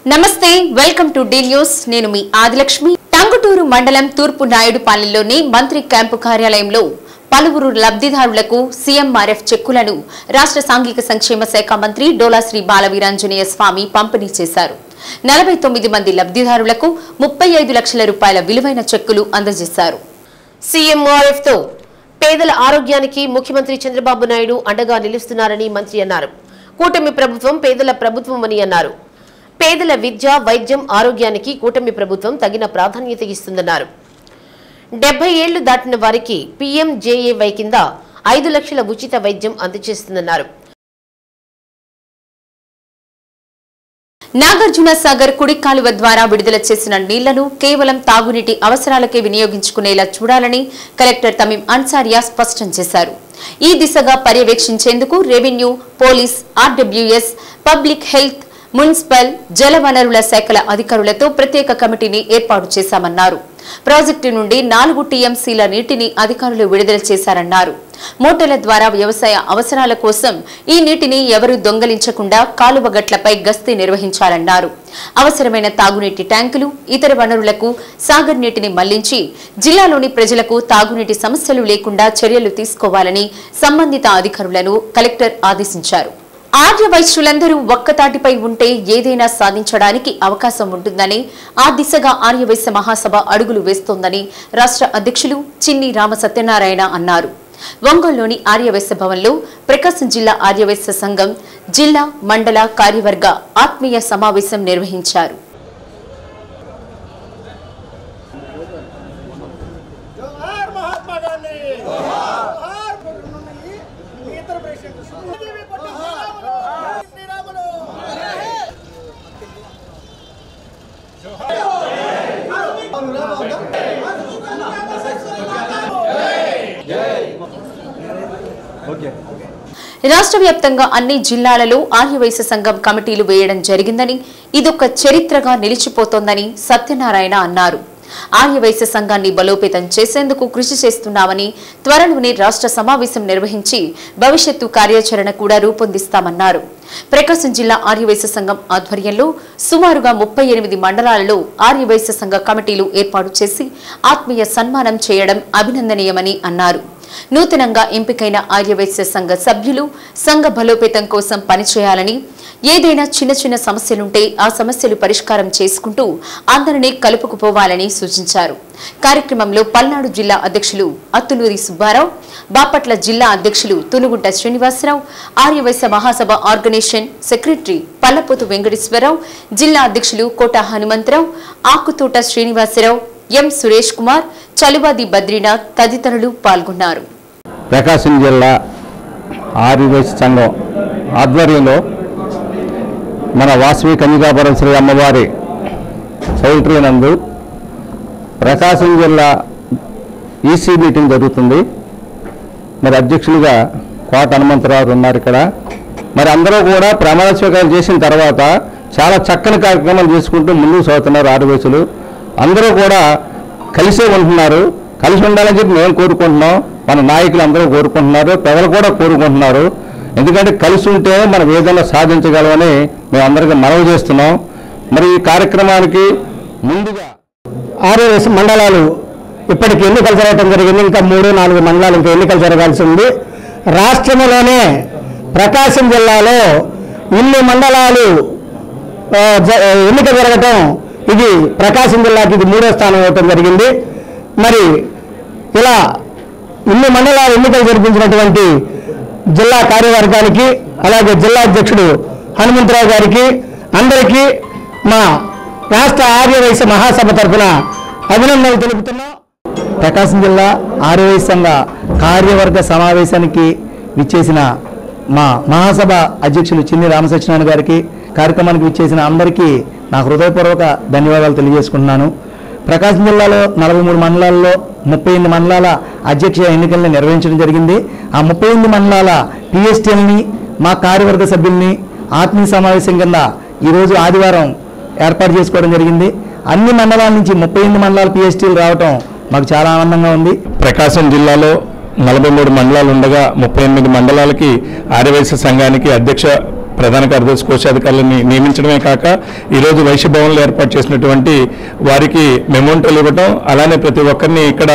నమస్తే welcome to D news నేను మీ ఆదిలక్ష్మి టంగుటూరు మండలం తూర్పు నాయుడుపాలెంలోని మంత్రి క్యాంపు కార్యాలయంలో పలువురు లబ్ధిదారులకు సీఎంఆర్ఎఫ్ చెక్కులను రాష్ట్ర సాంఘిక సంక్షేమ శాఖ మంత్రి డోలా శ్రీ బాలవీరాంజనేయ స్వామి పంపిణీ చేశారు 49 మంది లబ్ధిదారులకు 35 లక్షల రూపాయల విలువైన చెక్కులు అందజేశారు సీఎంఆర్ఎఫ్ తో పేదల ఆరోగ్యానికి ముఖ్యమంత్రి చంద్రబాబు నాయుడు అండగా నిలుస్తున్నారని మంత్రి అన్నారు కూటమి ప్రభుత్వం పేదల ప్రభుత్వం అని అన్నారు పేదల విద్య వైద్యం ఆరోగ్యానికి కూటమి ప్రభుత్వం తగిన ప్రాధాన్యత ఇస్తుందన్నారు 70 ఏళ్లు దాటిన వారికి పీఎంజేఏవై కింద 5 లక్షల ఉచిత వైద్యం అందజేస్తుందన్నారు నాగార్జున సాగర్ కుడి కాలువ ద్వారా విడుదల చేసిన నీళ్లను కేవలం తాగునీటి అవసరాలకే వినియోగించుకునేలా చూడాలని కలెక్టర్ తమీం అన్సారియా స్పష్టం చేశారు ఈ దిశగా పర్యవేక్షించేందుకు revenue police RWS public health municipal జలవనరుల శాఖల అధికారులతో ప్రత్యేక కమిటీని ఏర్పాటు చేశామన్నారు ప్రాజెక్టు నుండి 4 టీఎంసీల నీటిని అధికారులు విడుదల చేశారన్నారు మోటార్ల ద్వారా వ్యవసాయ అవసరాల కోసం ఈ నీటిని ఎవరూ దొంగలించకుండా కాలువ గట్లపై గస్తీ నిర్వహించాలన్నారు అవసరమైన తాగునీటి ట్యాంకులు ఇతర వనరులకు సాగర్ నీటిని మళ్లించి జిల్లాలోని ప్రజలకు తాగునీటి సమస్యలు లేకుండా చర్యలు తీసుకోవాలని సంబంధిత అధికారులను కలెక్టర్ ఆదేశించారు ఆర్యవైశ్యులందరూ ఒక్కతాటిపై ఉంటే ఏదైనా సాధించడానికి అవకాశం ఉంటుందని ఆ దిశగా ఆర్యవైశ్య మహాసభ అడుగులు వేస్తోందని రాష్ట్ర అధ్యక్షులు చిన్ని రామ సత్యనారాయణ అన్నారు ఒంగోలులోని ఆర్యవైశ్య భవన్లో ప్రకాశం జిల్లా ఆర్యవైశ్య సంఘం జిల్లా మండల కార్యవర్గ ఆత్మీయ సమావేశం నిర్వహించారు రాష్ట్ర వ్యాప్తంగా అన్ని జిల్లాలలో ఆర్యవైశ్య సంఘం కమిటీలు వేయడం జరిగిందని ఇదొక చరిత్రగా నిలిచిపోతోందని సత్యనారాయణ అన్నారు ఆర్యవైశ్య సంఘాన్ని బలోపేతం చేసేందుకు కృషి చేస్తున్నామని త్వరలోనే రాష్ట్ర సమావేశం నిర్వహించి భవిష్యత్తు కార్యాచరణ కూడా రూపొందిస్తామన్నారు ప్రకాశం జిల్లా ఆర్యవైశ్య సంఘం ఆధ్వర్యంలో సుమారుగా 38 మండలాలలో ఆర్యవైశ్య సంఘ కమిటీలు ఏర్పాటు చేసి ఆత్మీయ సన్మానం చేయడం అభినందనీయమని అన్నారు నూతనంగా ఎంపికైన ఆర్యవైశ్య సంఘ సభ్యులు సంఘ బలోపేతం కోసం పనిచేయాలని ఏదైనా చిన్న చిన్న సమస్యలుంటే ఆ సమస్యలు పరిష్కారం చేసుకుంటూ అందరినీ కలుపుకుపోవాలని సూచించారు కార్యక్రమంలో పల్నాడు జిల్లా అధ్యక్షులు అత్తులూరి సుబ్బారావు బాపట్ల జిల్లా అధ్యక్షులు తునుగుంట శ్రీనివాసరావు ఆర్యవైశ్య మహాసభ ఆర్గనైజేషన్ సెక్రటరీ పల్లపోతు వెంకటేశ్వరరావు జిల్లా అధ్యక్షులు కోట హనుమంతరావు ఆకుతోట శ్రీనివాసరావు ఎం సురేష్ కుమార్ చలువాది బద్రీనాథ్ తదితరులు పాల్గొన్నారు ప్రకాశం జిల్లా ఆర్యవైశ్య సంఘం ఆధ్వర్యంలో మన వాసవి కన్యకాపురం శ్రీ అమ్మవారి చౌల్ట్రీ నందు ప్రకాశం జిల్లా ఈసీ మీటింగ్ జరుగుతుంది మరి అధ్యక్షులుగా కోట హనుమంతరావు ఉన్నారు ఇక్కడ మరి అందరూ కూడా ప్రమాణ స్వీకారం చేసిన తర్వాత చాలా చక్కని కార్యక్రమాలు చేసుకుంటూ ముందుకు సాగుతున్నారు ఆర్యవైశ్యులు అందరూ కూడా కలిసే ఉంటున్నారు కలిసి ఉండాలని చెప్పి మేము కోరుకుంటున్నాం మన నాయకులు అందరూ కోరుకుంటున్నారు ప్రజలు కూడా కోరుకుంటున్నారు ఎందుకంటే కలిసి ఉంటే మనం ఏదైనా సాధించగలమని మేము అందరికీ మనవి చేస్తున్నాం మరి ఈ కార్యక్రమానికి ముందుగా 6 మండలాలు ఇప్పటికి ఎన్నికలు జరగడం జరిగింది ఇంకా 3-4 మండలాలు ఇంకా ఎన్నికలు జరగాల్సి ఉంది రాష్ట్రంలోనే ప్రకాశం జిల్లాలో ఇన్ని మండలాలు ఎన్నిక జరగటం ఇది ప్రకాశం జిల్లాకి ఇది 3వ స్థానం ఇవ్వటం జరిగింది మరి ఇలా ఇన్ని మండలాలు ఎన్నికలు జరిపించినటువంటి జిల్లా కార్యవర్గానికి అలాగే జిల్లా అధ్యక్షుడు హనుమంతరావు గారికి అందరికీ మా రాష్ట్ర ఆర్యవైశ్య మహాసభ తరఫున అభినందనలు తెలుపుతున్నాం ప్రకాశం జిల్లా ఆర్యవైశ్య సంఘ కార్యవర్గ సమావేశానికి విచ్చేసిన మా మహాసభ అధ్యక్షులు చిన్ని రామసత్యనారాయణ గారికి కార్యక్రమానికి విచ్చేసిన అందరికీ నా హృదయపూర్వక ధన్యవాదాలు తెలియజేసుకుంటున్నాను ప్రకాశం జిల్లాలో 43 మండలాల్లో 38 మండలాల అధ్యక్ష ఎన్నికలను నిర్వహించడం జరిగింది ఆ 38 మండలాల పిఎస్టీలని మా కార్యవర్గ సభ్యుల్ని ఆత్మీయ సమావేశం కింద ఈరోజు ఆదివారం ఏర్పాటు చేసుకోవడం జరిగింది అన్ని మండలాల నుంచి 38 మండలాల పిఎస్టీలు రావటం మాకు చాలా ఆనందంగా ఉంది ప్రకాశం జిల్లాలో 43 మండలాలు ఉండగా 38 మండలాలకి ఆర్యవైశ్య సంఘానికి అధ్యక్ష ప్రధాన కార్యదర్శి కోశాధికారులని నియమించడమే కాక ఈరోజు వైశ్య భవన్లో ఏర్పాటు చేసినటువంటి వారికి మెమోంటోలు ఇవ్వడం, అలానే ప్రతి ఒక్కరిని ఇక్కడ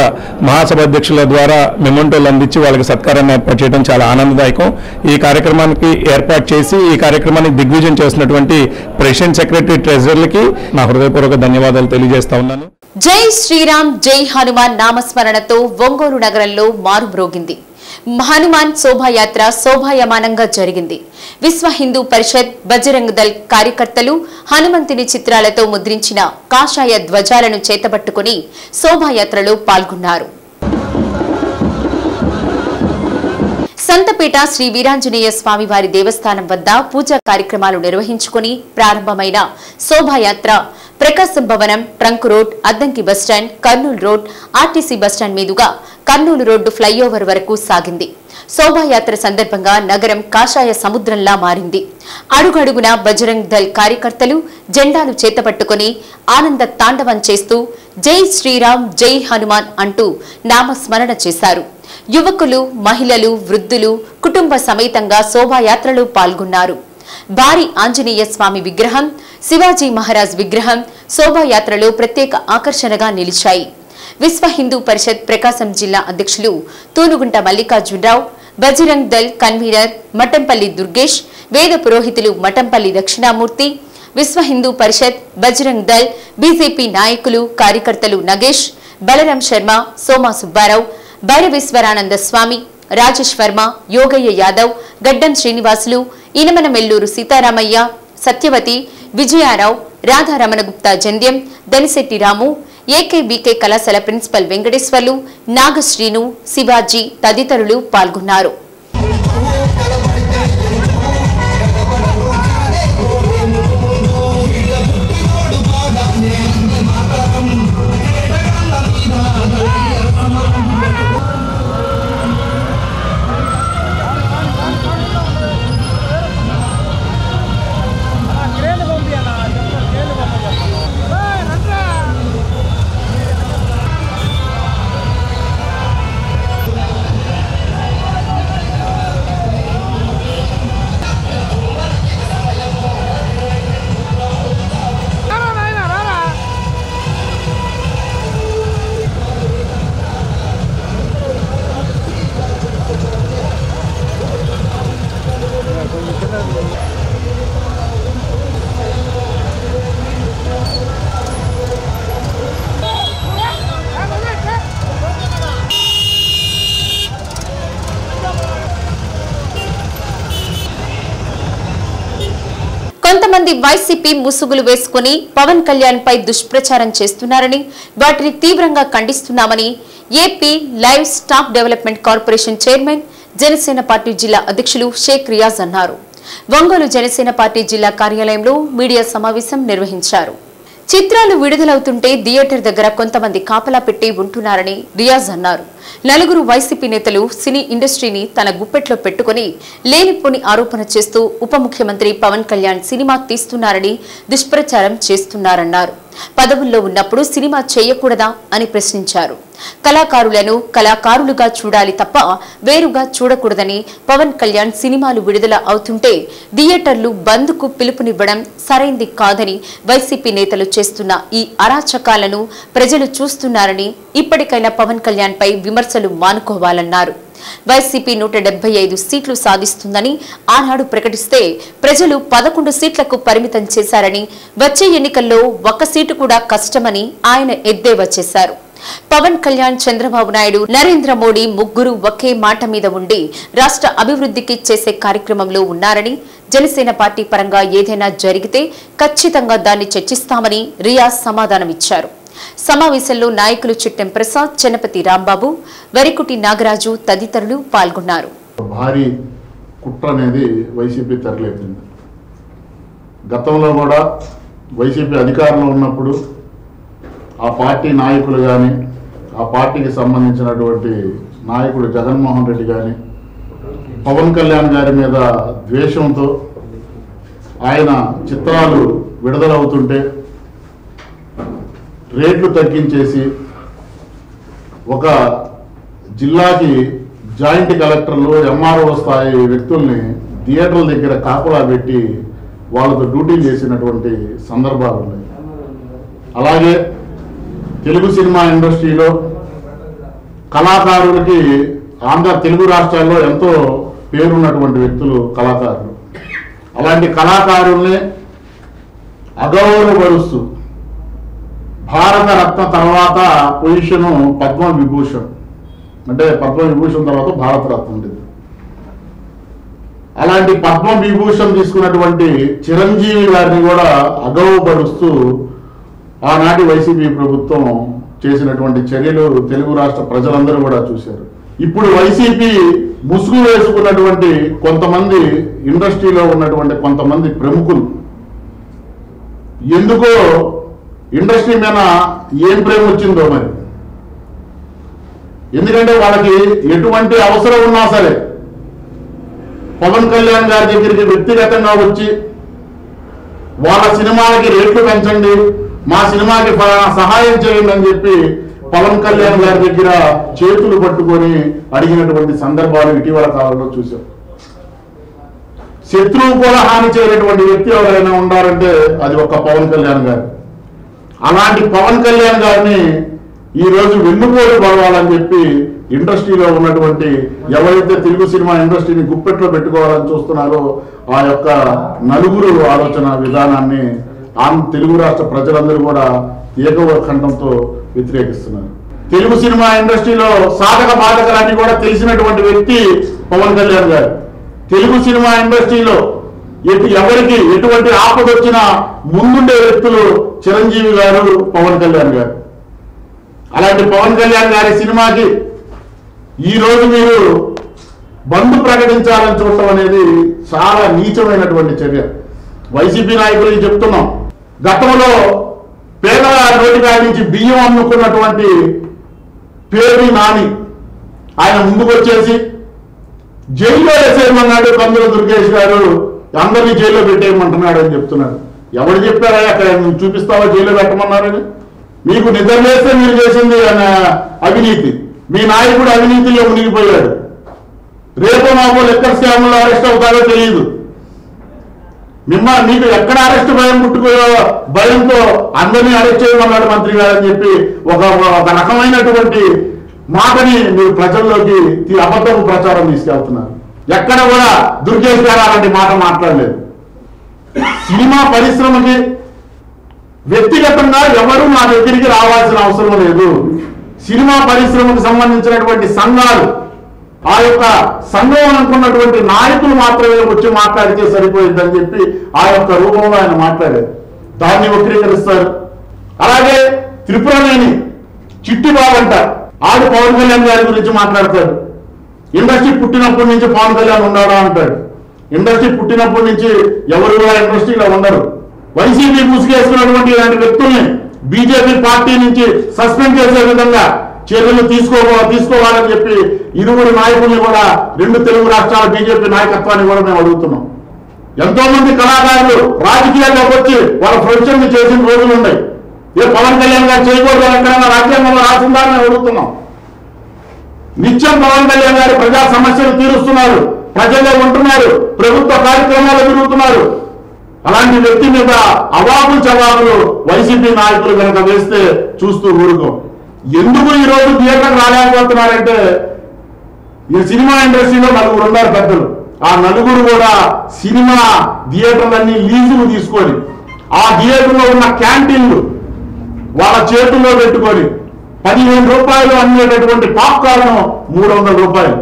మహాసభ అధ్యక్షుల ద్వారా మెమోంటోలు అందించి వాళ్ళకి సత్కారాన్ని ఏర్పాటు చేయడం చాలా ఆనందదాయకం. ఈ కార్యక్రమానికి ఏర్పాటు చేసి ఈ కార్యక్రమాన్ని దిగ్విజయం చేసినటువంటి ప్రెసిడెంట్, సెక్రటరీ, ట్రెజరర్లకి నా హృదయపూర్వక ధన్యవాదాలు తెలియజేస్తా ఉన్నాను. జై శ్రీరామ్ జై హనుమాన్ నామస్మరణతో ఒంగోలు నగరంలో మారుమ్రోగింది. హనుమాన్ శోభాయాత్ర శోభాయమానంగా జరిగింది. విశ్వ హిందూ పరిషత్, బజరంగ్ దళ్ కార్యకర్తలు హనుమంతుని చిత్రాలతో ముద్రించిన కాషాయ ధ్వజాలను చేతబట్టుకుని శోభాయాత్రలో పాల్గొన్నారు. సంతపేట శ్రీ వీరాంజనేయ స్వామివారి దేవస్థానం వద్ద పూజా కార్యక్రమాలు నిర్వహించుకుని ప్రారంభమైన శోభాయాత్ర ప్రకాశం భవనం, trunk road, Addanki bus stand, Kurnool road, RTC bus stand మీదుగా కర్నూలు రోడ్డు ఫ్లైఓవర్ వరకు సాగింది. శోభాయాత్ర సందర్భంగా నగరం కాషాయ సముద్రంలా మారింది. అడుగడుగున బజరంగ్ దళ్ కార్యకర్తలు జెండాలు చేతపట్టుకుని ఆనంద తాండవం చేస్తూ జై శ్రీరామ్ జై హనుమాన్ అంటూ నామస్మరణ చేశారు. యువకులు, మహిళలు, వృద్ధులు కుటుంబ సమేతంగా శోభాయాత్రలో పాల్గొన్నారు. భారీ ఆంజనేయ స్వామి విగ్రహం, శివాజీ మహారాజ్ విగ్రహం శోభాయాత్రలో ప్రత్యేక ఆకర్షణగా నిలిచాయి. విశ్వ హిందూ పరిషత్ ప్రకాశం జిల్లా అధ్యక్షులు తూనుగుంట మల్లికార్జునరావు, బజరంగ్ దళ్ కన్వీనర్ మఠంపల్లి దుర్గేష్, వేద పురోహితులు మఠంపల్లి దక్షిణామూర్తి, విశ్వ హిందూ పరిషత్, బజరంగ్ దళ్, బీజేపీ నాయకులు, కార్యకర్తలు నగేష్, బలరాం శర్మ, సోమా సుబ్బారావు, భైరవేశ్వరానంద స్వామి, రాజేష్ వర్మ, యోగయ్య యాదవ్, గడ్డం శ్రీనివాసులు, ఇనమనమెల్లూరు సీతారామయ్య, సత్యవతి, విజయారావు, రాధారమణగుప్తా జంధ్యం, దనిశెట్టి రాము, ఏకేబీకే కళాశాల ప్రిన్సిపల్ వెంకటేశ్వర్లు, నాగశ్రీను, శివాజీ తదితరులు పాల్గొన్నారు. కొంతమంది వైసీపీ ముసుగులు వేసుకుని పవన్ కళ్యాణ్ పై దుష్ప్రచారం చేస్తున్నారని, వాటిని తీవ్రంగా ఖండిస్తున్నామని AP livestock development corporation chairman, Janasena party జిల్లా అధ్యక్షులు షేక్ రియాజ్ అన్నారు. ఒంగోలు జనసేన పార్టీ జిల్లా కార్యాలయంలో మీడియా సమావేశం నిర్వహించారు. చిత్రాలు విడుదలవుతుంటే థియేటర్ దగ్గర కొంతమంది కాపలా పెట్టి ఉంటున్నారని రియాజ్ అన్నారు. నలుగురు వైసీపీ నేతలు సినీ ఇండస్ట్రీని తన గుప్పెట్లో పెట్టుకుని లేనిపోని ఆరోపణ చేస్తూ ఉప ముఖ్యమంత్రి పవన్ కళ్యాణ్ సినిమా తీస్తున్నారని దుష్ప్రచారం చేస్తున్నారన్నారు. పదవుల్లో ఉన్నప్పుడు సినిమా చేయకూడదా అని ప్రశ్నించారు. కళాకారులను కళాకారులుగా చూడాలి తప్ప వేరుగా చూడకూడదని, పవన్ కళ్యాణ్ సినిమాలు విడుదల అవుతుంటే థియేటర్లు బంద్కు పిలుపునివ్వడం సరైంది కాదని, వైసీపీ నేతలు చేస్తున్న ఈ అరాచకాలను ప్రజలు చూస్తున్నారని, ఇప్పటికైనా పవన్ కళ్యాణ్ పై విమర్శలు మానుకోవాలన్నారు. వైసీపీ 175 సీట్లు సాధిస్తుందని ఆనాడు ప్రకటిస్తే ప్రజలు 11 సీట్లకు పరిమితం చేశారని, వచ్చే ఎన్నికల్లో 1 సీటు కూడా కష్టమని ఆయన ఎద్దేవా చేశారు. పవన్ కళ్యాణ్, చంద్రబాబు నాయుడు, నరేంద్ర మోడీ ముగ్గురు ఒకే మాట మీద ఉండి రాష్ట్ర అభివృద్ధికి చేసే కార్యక్రమంలో ఉన్నారని, జనసేన పార్టీ పరంగా ఏదైనా జరిగితే ఖచ్చితంగా దాన్ని చర్చిస్తామని రియాజ్ సమాధానమిచ్చారు. సమావేశంలో నాయకులు చిట్టెం ప్రసాద్, చెన్నపతి రాంబాబు, వరికుటి నాగరాజు తదితరులు పాల్గొన్నారు. భారీ కుట్ర అనేది వైసీపీ తెరలేపింది. గతంలో కూడా వైసీపీ అధికారంలో ఉన్నప్పుడు ఆ పార్టీ నాయకులు కానీ, ఆ పార్టీకి సంబంధించినటువంటి నాయకుడు జగన్మోహన్ రెడ్డి కానీ పవన్ కళ్యాణ్ గారి మీద ద్వేషంతో ఆయన చిత్రాలు విడుదలవుతుంటే రేట్లు తగ్గించేసి ఒక జిల్లాకి జాయింట్ కలెక్టర్లు, ఎంఆర్ఓ స్థాయి వ్యక్తుల్ని థియేటర్ల దగ్గర కాపులా పెట్టి వాళ్ళతో డ్యూటీ చేసినటువంటి సందర్భాలు ఉన్నాయి. అలాగే తెలుగు సినిమా ఇండస్ట్రీలో కళాకారులకి తెలుగు రాష్ట్రాల్లో ఎంతో పేరున్నటువంటి వ్యక్తులు కళాకారులు. అలాంటి కళాకారుల్ని అగౌరవపరుస్తూ భారత రత్న తర్వాత పొజిషను పద్మవిభూషణ్, అంటే పద్మవిభూషణ్ తర్వాత భారతరత్న ఉండేది. అలాంటి పద్మవిభూషణ్ తీసుకున్నటువంటి చిరంజీవి గారిని కూడా అగౌరవపరుస్తూ ఆనాటి వైసీపీ ప్రభుత్వం చేసినటువంటి చర్యలు తెలుగు రాష్ట్ర ప్రజలందరూ కూడా చూశారు. ఇప్పుడు వైసీపీ ముసుగు వేసుకున్నటువంటి కొంతమంది ఇండస్ట్రీలో ఉన్నటువంటి కొంతమంది ప్రముఖులు ఎందుకో ఇండస్ట్రీ మీద ఏం ప్రేమ వచ్చిందో మరి. ఎందుకంటే వాళ్ళకి ఎటువంటి అవసరం ఉన్నా సరే పవన్ కళ్యాణ్ గారి దగ్గరికి వ్యక్తిగతంగా వచ్చి వాళ్ళ సినిమాలకి రేట్లు పెంచండి, మా సినిమాకి సహాయం చేయండి అని చెప్పి పవన్ కళ్యాణ్ గారి దగ్గర చేతులు పట్టుకొని అడిగినటువంటి సందర్భాలు ఇటీవల కాలంలో చూసాం. శత్రువు కూడా హాని చేయనటువంటి వ్యక్తి ఎవరైనా ఉండాలంటే అది ఒక్క పవన్ కళ్యాణ్ గారు. అలాంటి పవన్ కళ్యాణ్ గారిని ఈరోజు వెన్నుపోటు పడవాలని చెప్పి ఇండస్ట్రీలో ఉన్నటువంటి ఎవరైతే తెలుగు సినిమా ఇండస్ట్రీని గుప్పెట్లో పెట్టుకోవాలని చూస్తున్నారో ఆ యొక్క నలుగురు ఆలోచన విధానాన్ని తెలుగు రాష్ట్ర ప్రజలందరూ కూడా ఏకకంఠంతో వ్యతిరేకిస్తున్నారు. తెలుగు సినిమా ఇండస్ట్రీలో సాధక బాధకాలన్నీ కూడా తెలిసినటువంటి వ్యక్తి పవన్ కళ్యాణ్ గారు. తెలుగు సినిమా ఇండస్ట్రీలో ఎవరికి ఎటువంటి ఆపద వచ్చినా ముందుండే వ్యక్తులు చిరంజీవి గారు, పవన్ కళ్యాణ్ గారు. అలాంటి పవన్ కళ్యాణ్ గారి సినిమాకి ఈరోజు మీరు బంద్ ప్రకటించాలని చూడటం అనేది చాలా నీచమైనటువంటి చర్య. వైసీపీ నాయకులకి చెప్తున్నాం, గతంలో పేదల నోటికాయ నుంచి బియ్యం అమ్ముకున్నటువంటి పేరు నాని ఆయన ముందుకు వచ్చేసి జైల్లో వేసేయమన్నాడు. కందుల దుర్గేష్ గారు అందరినీ జైల్లో పెట్టేయమంటున్నాడు అని చెప్తున్నాడు. ఎవరు చెప్పారా అక్కడ నువ్వు చూపిస్తావా జైల్లో పెట్టమన్నారని? మీకు నిద్ర లేస్తే మీరు చేసింది అవినీతి, మీ నాయకుడు అవినీతిలో మునిగిపోయాడు. రేపు మాకు లెక్కర్ స్కామ్లో అరెస్ట్ అవుతారో తెలియదు. మీకు ఎక్కడ అరెస్ట్ భయం పుట్టుకోయో భయంతో అందరినీ అరెస్ట్ చేయమన్నాడు మంత్రి గారు అని చెప్పి ఒక రకమైనటువంటి మాటని మీరు ప్రజల్లోకి అబద్ధపు ప్రచారం తీసుకెళ్తున్నారు. ఎక్కడ కూడా దుర్గేష్ గారు అలాంటి మాట మాట్లాడలేదు. సినిమా పరిశ్రమకి వ్యక్తిగతంగా ఎవరు మా దగ్గరికి రావాల్సిన అవసరం లేదు. సినిమా పరిశ్రమకు సంబంధించినటువంటి సంఘాలు, ఆ యొక్క సంఘం అనుకున్నటువంటి నాయకులు మాత్రమే వచ్చి మాట్లాడితే సరిపోయిందని చెప్పి ఆ యొక్క రూపంలో ఆయన మాట్లాడారు. దాన్ని వక్రీకరిస్తారు. అలాగే త్రిపురనేని చిట్టిబాబు అంట, ఆడు పవన్ కళ్యాణ్ గారి గురించి మాట్లాడతాడు. ఇండస్ట్రీ పుట్టినప్పటి నుంచి పవన్ కళ్యాణ్ ఉన్నాడా అంటాడు. ఇండస్ట్రీ పుట్టినప్పటి నుంచి ఎవరు కూడా ఇండస్ట్రీలో ఉండరు. వైసీపీ ముసుగేసుకున్నటువంటి ఇలాంటి వ్యక్తుల్ని బీజేపీ పార్టీ నుంచి సస్పెండ్ చేసే విధంగా చర్యలు తీసుకోవాలని చెప్పి ఇరువురు నాయకుల్ని కూడా రెండు తెలుగు రాష్ట్రాల బీజేపీ నాయకత్వాన్ని కూడా మేము అడుగుతున్నాం. ఎంతో మంది కళాకారులు రాజకీయాల్లోకి వచ్చి వాళ్ళ ప్రొఫెషన్ చేసిన రోజులు ఉన్నాయి. పవన్ కళ్యాణ్ గారు చేయకూడదు ఎక్కడైనా రాజ్యాంగంలో రాసిందని మేము అడుగుతున్నాం. నిత్యం పవన్ కళ్యాణ్ గారు ప్రజా సమస్యలు తీరుస్తున్నారు, ప్రజల్లో ఉంటున్నారు, ప్రభుత్వ కార్యక్రమాలు తిరుగుతున్నారు. అలాంటి వ్యక్తి మీద అవాకులు చవాకులు వైసీపీ నాయకులు కనుక వేస్తే చూస్తూ ఊరుకో. ఎందుకు ఈరోజు థియేటర్కి రాలేకపోతున్నారంటే ఈ సినిమా ఇండస్ట్రీలో నలుగురు ఉన్నారు పెద్దలు. ఆ నలుగురు కూడా సినిమా థియేటర్లన్నీ లీజులు తీసుకొని ఆ థియేటర్లో ఉన్న క్యాంటీన్లు వాళ్ళ చేతుల్లో పెట్టుకొని 15 రూపాయలు అమ్మేటటువంటి పాప్కార్న్ 300 రూపాయలు,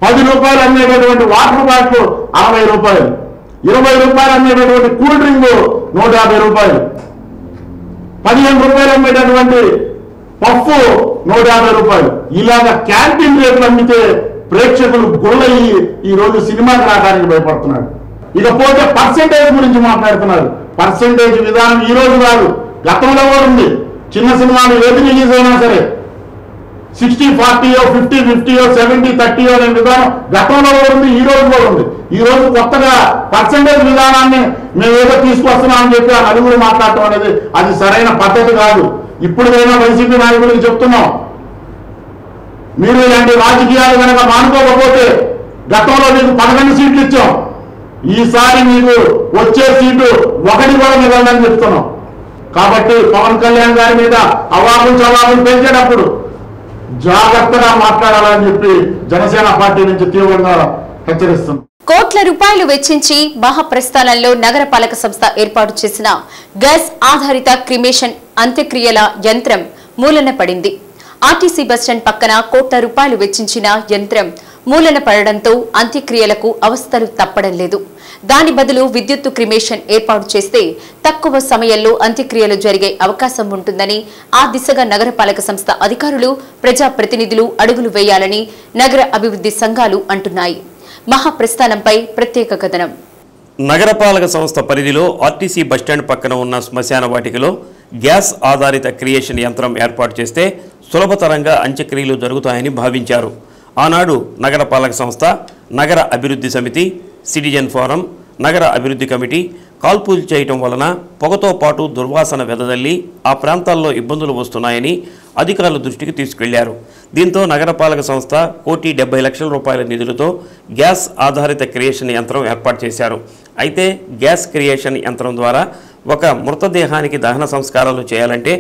10 రూపాయలు అమ్మేటటువంటి వాటర్ బాటిల్ 60 రూపాయలు, 20 రూపాయలు అమ్మేటటువంటి కూల్ డ్రింక్ 150 రూపాయలు, 15 రూపాయలు అమ్మేటటువంటి పప్పు 150 రూపాయలు. ఇలాగ క్యాంటీన్ రేట్లు అమ్మితే ప్రేక్షకులు గుళ్ళయి ఈ రోజు సినిమాకి రావడానికి భయపడుతున్నాడు. ఇకపోతే పర్సెంటేజ్ గురించి మాట్లాడుతున్నారు. పర్సెంటేజ్ విధానం ఈ రోజు కాదు, గతంలో కూడా ఉంది. చిన్న సినిమాలు ఏది రిలీజ్ అయినా సరే 60-40, 50-50, 70-30 అనే విధానం గతంలో కూడా ఉంది, ఈ రోజు కూడా ఉంది. ఈ రోజు కొత్తగా పర్సెంటేజ్ విధానాన్ని మేము ఏదో తీసుకొస్తున్నామని చెప్పి ఆ నలుగురు మాట్లాడటం అనేది అది సరైన పద్ధతి కాదు. ఇప్పుడైనా వైసీపీ నాయకుడికి చెప్తున్నాం, మీరు ఇలాంటి రాజకీయాలు కనుక మానుకోకపోతే గతంలో మీకు 11 సీట్లు ఇచ్చాం, ఈసారి మీకు వచ్చే సీటు 1 కూడా మిగలదని చెప్తున్నాం. కాబట్టి పవన్ కళ్యాణ్ గారి మీద అవాకులు చవాకులు పెంచేటప్పుడు జాగ్రత్తగా మాట్లాడాలని చెప్పి జనసేన పార్టీ నుంచి తీవ్రంగా హెచ్చరిస్తున్నాం. కోట్ల రూపాయలు వెచ్చించి మహాప్రస్థానంలో నగరపాలక సంస్థ ఏర్పాటు చేసిన గ్యాస్ ఆధారిత క్రిమేషన్ అంత్యక్రియల యంత్రం మూలన పడింది. ఆర్టీసీ బస్టాండ్ పక్కన కోట్ల రూపాయలు వెచ్చించిన యంత్రం మూలన పడడంతో అంత్యక్రియలకు అవస్థలు తప్పడం లేదు. దాని బదులు విద్యుత్తు క్రిమేషన్ ఏర్పాటు చేస్తే తక్కువ సమయంలో అంత్యక్రియలు జరిగే అవకాశం ఉంటుందని ఆ దిశగా నగరపాలక సంస్థ అధికారులు, ప్రజాప్రతినిధులు అడుగులు వేయాలని నగర అభివృద్ధి సంఘాలు అంటున్నాయి. మహాప్రస్థానంపై ప్రత్యేక కథనం. నగరపాలక సంస్థ పరిధిలో ఆర్టీసీ బస్టాండ్ పక్కన ఉన్న శ్మశాన వాటికలో గ్యాస్ ఆధారిత క్రియేషన్ యంత్రం ఏర్పాటు చేస్తే సులభతరంగా అంత్యక్రియలు జరుగుతాయని భావించారు. ఆనాడు నగరపాలక సంస్థ, నగర అభివృద్ధి సమితి, సిటిజన్ ఫోరం, నగర అభివృద్ధి కమిటీ కాల్పులు చేయటం వలన పొగతో పాటు దుర్వాసన వెదజల్లి ఆ ప్రాంతాల్లో ఇబ్బందులు వస్తున్నాయని అధికారుల దృష్టికి తీసుకెళ్లారు. దీంతో నగరపాలక సంస్థ 1,70,00,000 రూపాయల నిధులతో గ్యాస్ ఆధారిత క్రియేషన్ యంత్రం ఏర్పాటు చేశారు. అయితే గ్యాస్ క్రియేషన్ యంత్రం ద్వారా ఒక మృతదేహానికి దహన సంస్కారాలు చేయాలంటే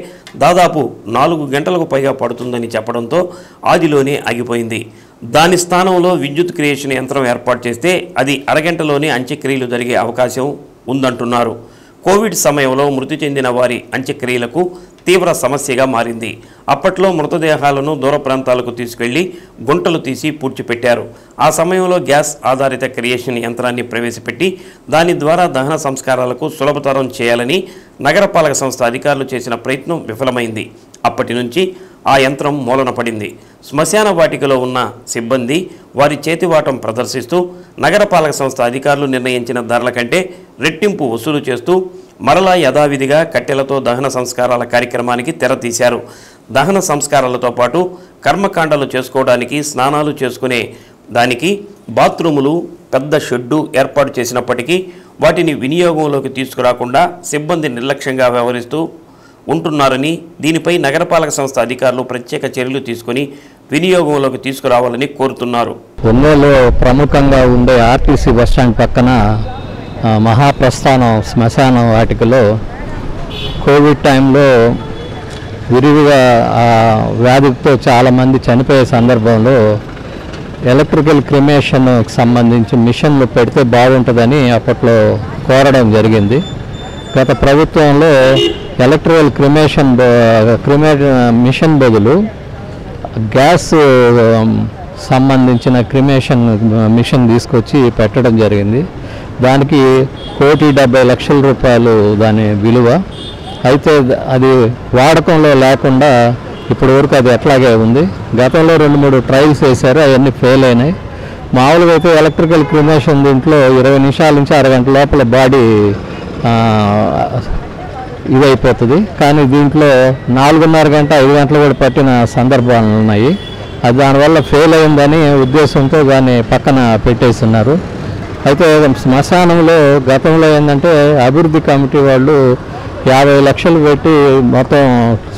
దాదాపు 4 గంటలకు పైగా పడుతుందని చెప్పడంతో ఆదిలోనే ఆగిపోయింది. దాని స్థానంలో విద్యుత్ క్రియేషన్ యంత్రం ఏర్పాటు చేస్తే అది అరగంటలోనే అంత్యక్రియలు జరిగే అవకాశం ఉందంటున్నారు. కోవిడ్ సమయంలో మృతి చెందిన వారి అంత్యక్రియలకు తీవ్ర సమస్యగా మారింది. అప్పట్లో మృతదేహాలను దూర ప్రాంతాలకు తీసుకెళ్లి గుంటలు తీసి పూడ్చిపెట్టారు. ఆ సమయంలో గ్యాస్ ఆధారిత క్రియేషన్ యంత్రాన్ని ప్రవేశపెట్టి దాని ద్వారా దహన సంస్కారాలకు సులభతరం చేయాలని నగరపాలక సంస్థ అధికారులు చేసిన ప్రయత్నం విఫలమైంది. అప్పటి నుంచి ఆ యంత్రం మూలన పడింది. శ్మశాన వాటికలో ఉన్న సిబ్బంది వారి చేతివాటం ప్రదర్శిస్తూ నగరపాలక సంస్థ అధికారులు నిర్ణయించిన ధరల కంటే రెట్టింపు వసూలు చేస్తూ మరలా యథావిధిగా కట్టెలతో దహన సంస్కారాల కార్యక్రమానికి తెరతీశారు. దహన సంస్కారాలతో పాటు కర్మకాండాలు చేసుకోవడానికి, స్నానాలు చేసుకునే దానికి బాత్రూములు, పెద్ద షెడ్డు ఏర్పాటు చేసినప్పటికీ వాటిని వినియోగంలోకి తీసుకురాకుండా సిబ్బంది నిర్లక్ష్యంగా వ్యవహరిస్తూ ఉంటున్నారని, దీనిపై నగరపాలక సంస్థ అధికారులు ప్రత్యేక చర్యలు తీసుకుని వినియోగంలోకి తీసుకురావాలని కోరుతున్నారు. ఒంగోలు ప్రముఖంగా ఉండే ఆర్టీసీ బస్టాండ్ పక్కన మహాప్రస్థానం శ్మశాన వాటికలో కోవిడ్ టైంలో విరివిగా వ్యాధితో చాలామంది చనిపోయే సందర్భంలో ఎలక్ట్రికల్ క్రిమేషన్కి సంబంధించి మిషన్లు పెడితే బాగుంటుందని అప్పట్లో కోరడం జరిగింది. గత ప్రభుత్వంలో ఎలక్ట్రికల్ క్రిమేషన్ మిషన్ బదులు గ్యాస్ సంబంధించిన క్రిమేషన్ మిషన్ తీసుకొచ్చి పెట్టడం జరిగింది. దానికి 1,70,00,000 రూపాయలు దాని విలువ. అయితే అది వాడకంలో లేకుండా ఇప్పటి వరకు అది ఎట్లాగే ఉంది. గతంలో 2-3 ట్రయల్స్ వేశారు, అవన్నీ ఫెయిల్ అయినాయి. మామూలుగా అయితే ఎలక్ట్రికల్ క్రిమేషన్ దీంట్లో 20 నిమిషాల నుంచి అరగంట లోపల బాడీ ఇదైపోతుంది. కానీ దీంట్లో 4:30 గంట 5 గంటలు కూడా పట్టిన సందర్భాలు ఉన్నాయి. అది దానివల్ల ఫెయిల్ అయిందని ఉద్దేశంతో దాన్ని పక్కన పెట్టేస్తున్నారు. అయితే శ్మశానంలో గతంలో ఏంటంటే అభివృద్ధి కమిటీ వాళ్ళు 50 లక్షలు పెట్టి మొత్తం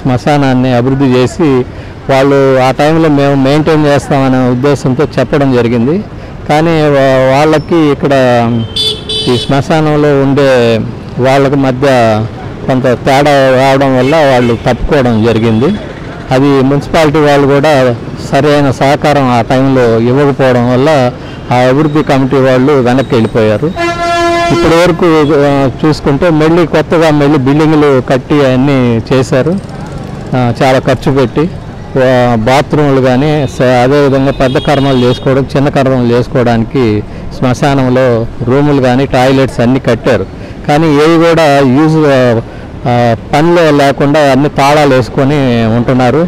శ్మశానాన్ని అభివృద్ధి చేసి వాళ్ళు ఆ టైంలో మేము మెయింటైన్ చేస్తామనే ఉద్దేశంతో చెప్పడం జరిగింది. కానీ వాళ్ళకి ఇక్కడ ఈ శ్మశానంలో ఉండే వాళ్ళకి మధ్య కొంత తేడా రావడం వల్ల వాళ్ళు తప్పుకోవడం జరిగింది. అది మున్సిపాలిటీ వాళ్ళు కూడా సరైన సహకారం ఆ టైంలో ఇవ్వకపోవడం వల్ల ఆ అభివృద్ధి కమిటీ వాళ్ళు వెనక్కి వెళ్ళిపోయారు. ఇప్పటి వరకు చూసుకుంటే మళ్ళీ కొత్తగా బిల్డింగ్లు కట్టి అన్నీ చేశారు, చాలా ఖర్చు పెట్టి. బాత్రూములు కానీ అదేవిధంగా పెద్ద కర్మలు చేసుకోవడం, చిన్న కర్మలు చేసుకోవడానికి శ్మశానంలో రూములు కానీ టాయిలెట్స్ అన్నీ కట్టారు. కానీ ఏవి కూడా పనిలో లేకుండా అన్ని తాళాలు వేసుకొని ఉంటున్నారు.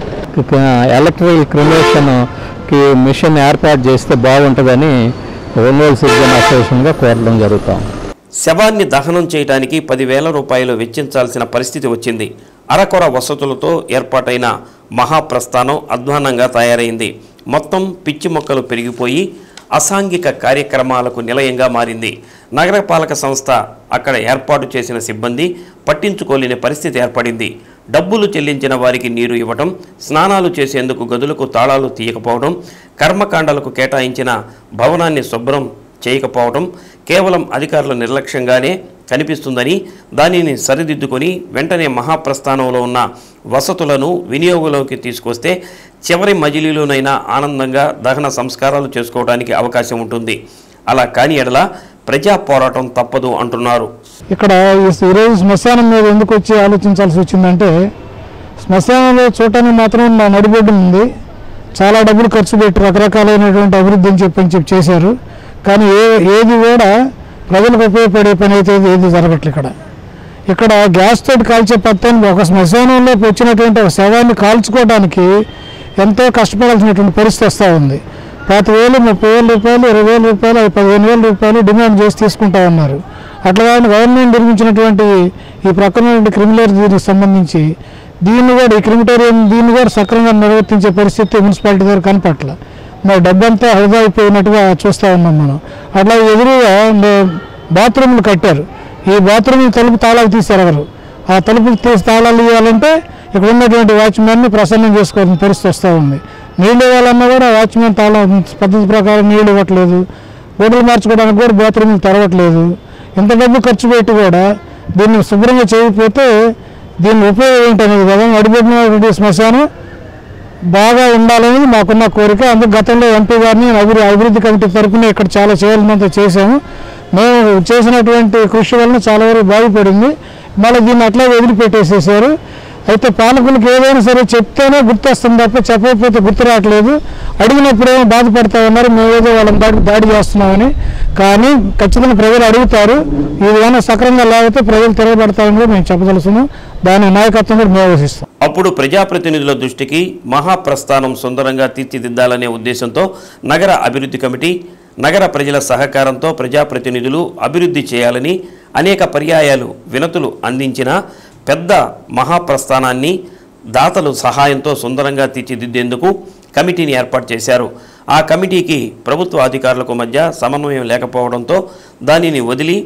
ఎలక్ట్రికల్ క్రిమేషన్కి మిషన్ ఏర్పాటు చేస్తే బాగుంటుందని ఒంగోలు సిటిజన్ అసోసియేషన్గా కోరడం జరుగుతాం. శవాన్ని దహనం చేయడానికి 10,000 రూపాయలు వెచ్చించాల్సిన పరిస్థితి వచ్చింది. అరకొర వసతులతో ఏర్పాటైన మహాప్రస్థానం అధ్వానంగా తయారైంది. మొత్తం పిచ్చి మొక్కలు పెరిగిపోయి అసాంఘిక కార్యక్రమాలకు నిలయంగా మారింది. నగరపాలక సంస్థ అక్కడ ఏర్పాటు చేసిన సిబ్బంది పట్టించుకోలేని పరిస్థితి ఏర్పడింది. డబ్బులు చెల్లించిన వారికి నీరు ఇవ్వటం, స్నానాలు చేసేందుకు గదులకు తాళాలు తీయకపోవడం, కర్మకాండాలకు కేటాయించిన భవనాన్ని శుభ్రం చేయకపోవడం కేవలం అధికారుల నిర్లక్ష్యంగానే కనిపిస్తుందని, దానిని సరిదిద్దుకొని వెంటనే మహాప్రస్థానంలో ఉన్న వసతులను వినియోగంలోకి తీసుకొస్తే చివరి మజిలీలోనైనా ఆనందంగా దహన సంస్కారాలు చేసుకోవడానికి అవకాశం ఉంటుంది. అలా కాని ఎడల ప్రజా పోరాటం తప్పదు అంటున్నారు. ఇక్కడ ఈరోజు శ్మశానం మీద ఎందుకు వచ్చి ఆలోచించాల్సి వచ్చిందంటే, శ్మశానంలో చూడటానికి మాత్రం మా నడిబొడ్డు ఉంది, చాలా డబ్బులు ఖర్చు పెట్టి రకరకాలైనటువంటి అభివృద్ధి అని చెప్పి చేశారు. కానీ ఏది కూడా ప్రజలకు ఉపయోగపడే పని అయితే ఏది జరగట్లేదు. ఇక్కడ గ్యాస్ తోటి కాల్చే పత్తాన్ని ఒక శ్మశానంలోకి వచ్చినటువంటి ఒక శవాన్ని కాల్చుకోవడానికి ఎంతో కష్టపడాల్సినటువంటి పరిస్థితి వస్తూ ఉంది. 10,000, 30,000 రూపాయలు, 20,000 రూపాయలు, 15,000 రూపాయలు డిమాండ్ చేసి తీసుకుంటా ఉన్నారు. అట్లా గవర్నమెంట్ నిర్మించినటువంటి ఈ ప్రక్కన క్రిమినల్ దీనికి సంబంధించి దీన్ని కూడా ఈ క్రిమిటోరియం దీన్ని కూడా సక్రమంగా నిర్వర్తించే పరిస్థితి మున్సిపాలిటీ దగ్గర కనపట్ల. మరి డబ్బంతా హృదా అయిపోయినట్టుగా చూస్తూ ఉన్నాం మనం. అట్లా ఎదురుగా బాత్రూమ్లు కట్టారు. ఈ బాత్రూమ్ తలుపు తాళాలు తీశారు ఎవరు. ఆ తలుపులు తీసి తాళాలు ఇవ్వాలంటే ఇక్కడ ఉన్నటువంటి వాచ్మెన్ని ప్రసన్నం చేసుకోవాల్సిన పరిస్థితి వస్తూ ఉంది. నీళ్ళు ఇవ్వాలన్నా కూడా వాచ్మెన్ తాళం పద్ధతి ప్రకారం నీళ్ళు ఇవ్వట్లేదు. గోడలు మార్చుకోవడానికి కూడా బాత్రూమ్లు తెరవట్లేదు. ఇంత డబ్బు ఖర్చు పెట్టి కూడా దీన్ని శుభ్రంగా చేయకపోతే దీని ఉపయోగం ఏంటనేది కదా. అడిపెట్టినటువంటి శ్మశానం బాగా ఉండాలనేది మాకున్న కోరిక. అందుకు గతంలో ఎంపీ గారిని అభివృద్ధి కమిటీ తరఫున ఇక్కడ చాలా చేయాలన్నంత చేశాము. మేము చేసినటువంటి కృషి వలన చాలా వరకు బాగుపడింది. మళ్ళీ దీన్ని అట్లా వదిలిపెట్టేసేసారు. అయితే పాలకులకు ఏదైనా సరే చెప్తేనే గుర్తొస్తుంది తప్ప చెప్పకపోతే గుర్తు రావట్లేదు. అడిగినప్పుడేమో బాధపడతా ఉన్నారు, మేమేదో వాళ్ళని దాడి చేస్తున్నామని. కానీ ఖచ్చితంగా ప్రజలు అడుగుతారు. ఇది కానీ సక్రమంగా లేకపోతే ప్రజలు తిరగబడతామని కూడా మేము చెప్పదలుచున్నాం. దాని నాయకత్వం కూడా మేము ఆలోచిస్తాం. అప్పుడు ప్రజాప్రతినిధుల దృష్టికి మహాప్రస్థానం సుందరంగా తీర్చిదిద్దాలనే ఉద్దేశంతో నగర అభివృద్ధి కమిటీ, నగర ప్రజల సహకారంతో ప్రజాప్రతినిధులు అభివృద్ధి చేయాలని అనేక పర్యాయాలు వినతులు అందించిన పెద్ద మహాప్రస్థానాన్ని దాతలు సహాయంతో సుందరంగా తీర్చిదిద్దేందుకు కమిటీని ఏర్పాటు చేశారు. ఆ కమిటీకి ప్రభుత్వ అధికారులకు మధ్య సమన్వయం లేకపోవడంతో దానిని వదిలి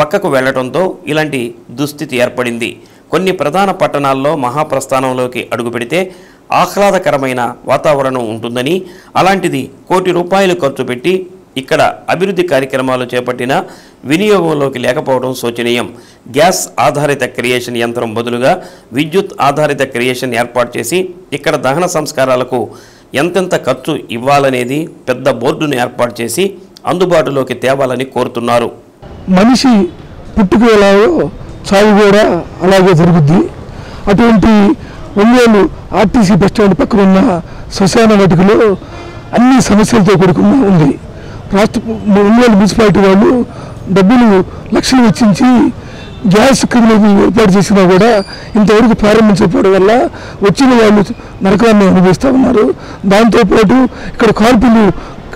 పక్కకు వెళ్లడంతో ఇలాంటి దుస్థితి ఏర్పడింది. కొన్ని ప్రధాన పట్టణాల్లో మహాప్రస్థానంలోకి అడుగుపెడితే ఆహ్లాదకరమైన వాతావరణం ఉంటుందని, అలాంటిది ₹1 కోటి ఖర్చు పెట్టి ఇక్కడ అభివృద్ధి కార్యక్రమాలు చేపట్టిన వినియోగంలోకి లేకపోవడం శోచనీయం. గ్యాస్ ఆధారిత క్రియేషన్ యంత్రం బదులుగా విద్యుత్ ఆధారిత క్రియేషన్ ఏర్పాటు చేసి ఇక్కడ దహన సంస్కారాలకు ఎంతెంత ఖర్చు ఇవ్వాలనేది పెద్ద బోర్డును ఏర్పాటు చేసి అందుబాటులోకి తేవాలని కోరుతున్నారు. మనిషి పుట్టుక ఎలాగో చావు కూడా అలాగే జరుగుద్ది. అటువంటి ఒంగోలు ఆర్టీసీ బస్టాండ్ పక్కన ఉన్న శ్మశాన వాటికలో అన్ని సమస్యలతో కూడుకున్న ఉంది. ఒంగోలు మున్సిపాలిటీ వాళ్ళు డబ్బులు లక్షలు వెచ్చించి గ్యాస్ క్రిమినల్ ఏర్పాటు చేసినా కూడా ఇంతవరకు ప్రారంభించకపోవడం వల్ల వచ్చిన వాళ్ళు నరకాన్ని అనుభవిస్తూ ఉన్నారు. దాంతోపాటు ఇక్కడ కాల్పులు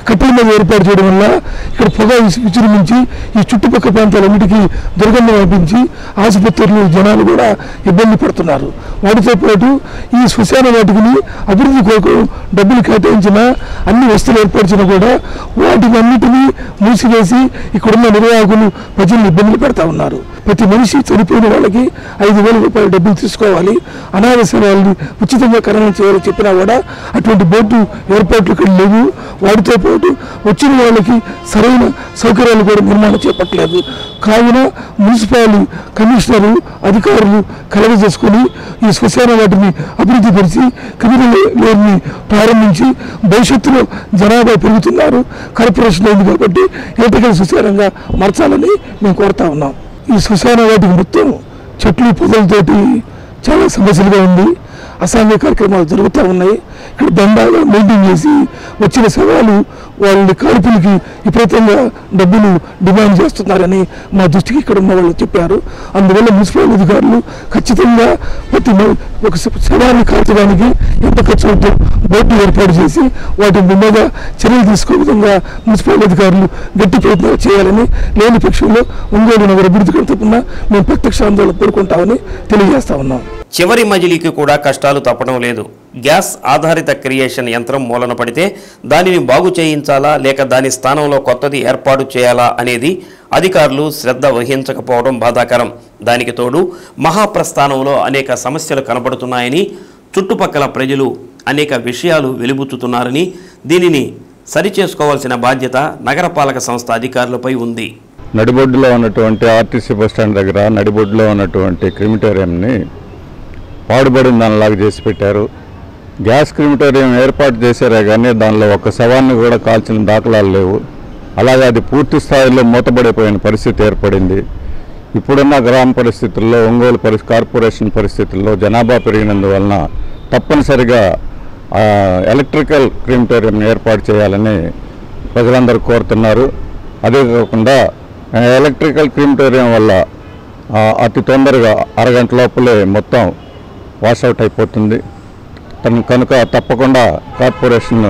కట్టెల మీద ఏర్పాటు చేయడం వల్ల ఇక్కడ పొగ విజృంభించి ఈ చుట్టుపక్కల ప్రాంతాలన్నిటికీ దుర్గంధం వ్యాపించి ఆసుపత్రులు జనాలు కూడా ఇబ్బంది పడుతున్నారు. వాటితో పాటు ఈ శ్మశాన వాటిని అభివృద్ధి కొరకు డబ్బులు కేటాయించిన అన్ని వస్తువులు ఏర్పరిచినా కూడా వాటిని అన్నిటినీ మూసివేసి ఇక్కడున్న నిర్వాహకులు ప్రజలను ఇబ్బందులు పెడతా ఉన్నారు. ప్రతి మనిషి చనిపోయిన వాళ్ళకి ₹5,000 డబ్బులు తీసుకోవాలి, అనాథ శవాలని ఉచితంగా ఖననం చేయాలని చెప్పినా కూడా అటువంటి బోర్డు ఏర్పాట్లు ఇక్కడ లేవు. వాటితో పాటు వచ్చిన వాళ్ళకి సరైన సౌకర్యాలు కూడా నిర్మాణం చేపట్టలేదు. కావున మున్సిపాలిటీ కమిషనరు అధికారులు కలగజేసుకొని ఈ శ్మశాన వాటిని అభివృద్ధి పరిచి క్రిమినల్ లేని ప్రారంభించి భవిష్యత్తులో జనాభా పెరుగుతున్నారు, కార్పొరేషన్ అయింది కాబట్టి ఏటకెళ్ళి శ్మశానంగా మార్చాలని మేము కోరుతా ఉన్నాం. ఈ శ్మశాన వాటికి మొత్తం చెట్లు పొదలతోటి చాలా సమస్యలుగా ఉంది. అసాంఘిక కార్యక్రమాలు జరుగుతూ ఉన్నాయి. ఇక్కడ దండాగా మెయింటైన్ చేసి వచ్చిన శవాలు వాళ్ళని కాల్పులకి విపరీతంగా డబ్బులు డిమాండ్ చేస్తున్నారని మా దృష్టికి ఇక్కడ ఉన్న వాళ్ళు చెప్పారు. అందువల్ల మున్సిపల్ అధికారులు ఖచ్చితంగా ప్రతి ఒక శవాన్ని కాల్చడానికి ఎంత ఖర్చు అవుతుందో బోర్డు ఏర్పాటు చేసి వాటి మీద చర్యలు తీసుకో విధంగా మున్సిపల్ అధికారులు గట్టి ప్రయత్నాలు చేయాలని, లేని పక్షంలో ఒంగోలు నగర అభివృద్ధి తరపున మేము ప్రత్యక్ష ఆందోళన కోరుకుంటామని తెలియజేస్తా ఉన్నాం. చివరి మజిలీకి కూడా కష్టాలు తప్పడం లేదు. గ్యాస్ ఆధారిత క్రియేషన్ యంత్రం మూలన పడితే దానిని బాగు చేయించాలా లేక దాని స్థానంలో కొత్తది ఏర్పాటు చేయాలా అనేది అధికారులు శ్రద్ధ వహించకపోవడం బాధాకరం. దానికి తోడు మహాప్రస్థానంలో అనేక సమస్యలు కనబడుతున్నాయని, చుట్టుపక్కల ప్రజలు అనేక విషయాలు వెలిబుచ్చుతున్నారని, దీనిని సరిచేసుకోవాల్సిన బాధ్యత నగరపాలక సంస్థ అధికారులపై ఉంది. నడిబొడ్డులో ఉన్నటువంటి ఆర్టీసీ బస్టాండ్ దగ్గర నడిబొడ్డులో ఉన్నటువంటి క్రిమిటోరియంని పాడుబడిన దానిలాగా చేసి పెట్టారు. గ్యాస్ క్రిమిటోరియం ఏర్పాటు చేశారే కానీ దానిలో ఒక్క శవాన్ని కూడా కాల్చిన దాఖలాలు లేవు. అలాగే అది పూర్తి స్థాయిలో మూతపడిపోయిన పరిస్థితి ఏర్పడింది. ఇప్పుడున్న గ్రామ పరిస్థితుల్లో, ఒంగోలు కార్పొరేషన్ పరిస్థితుల్లో జనాభా పెరిగినందువలన తప్పనిసరిగా ఎలక్ట్రికల్ క్రిమిటోరియం ఏర్పాటు చేయాలని ప్రజలందరూ కోరుతున్నారు. అదే కాకుండా ఎలక్ట్రికల్ క్రిమిటోరియం వల్ల అతి తొందరగా అరగంట లోపలే మొత్తం వాషౌట్ అయిపోతుంది. కనుక తప్పకుండా కార్పొరేషన్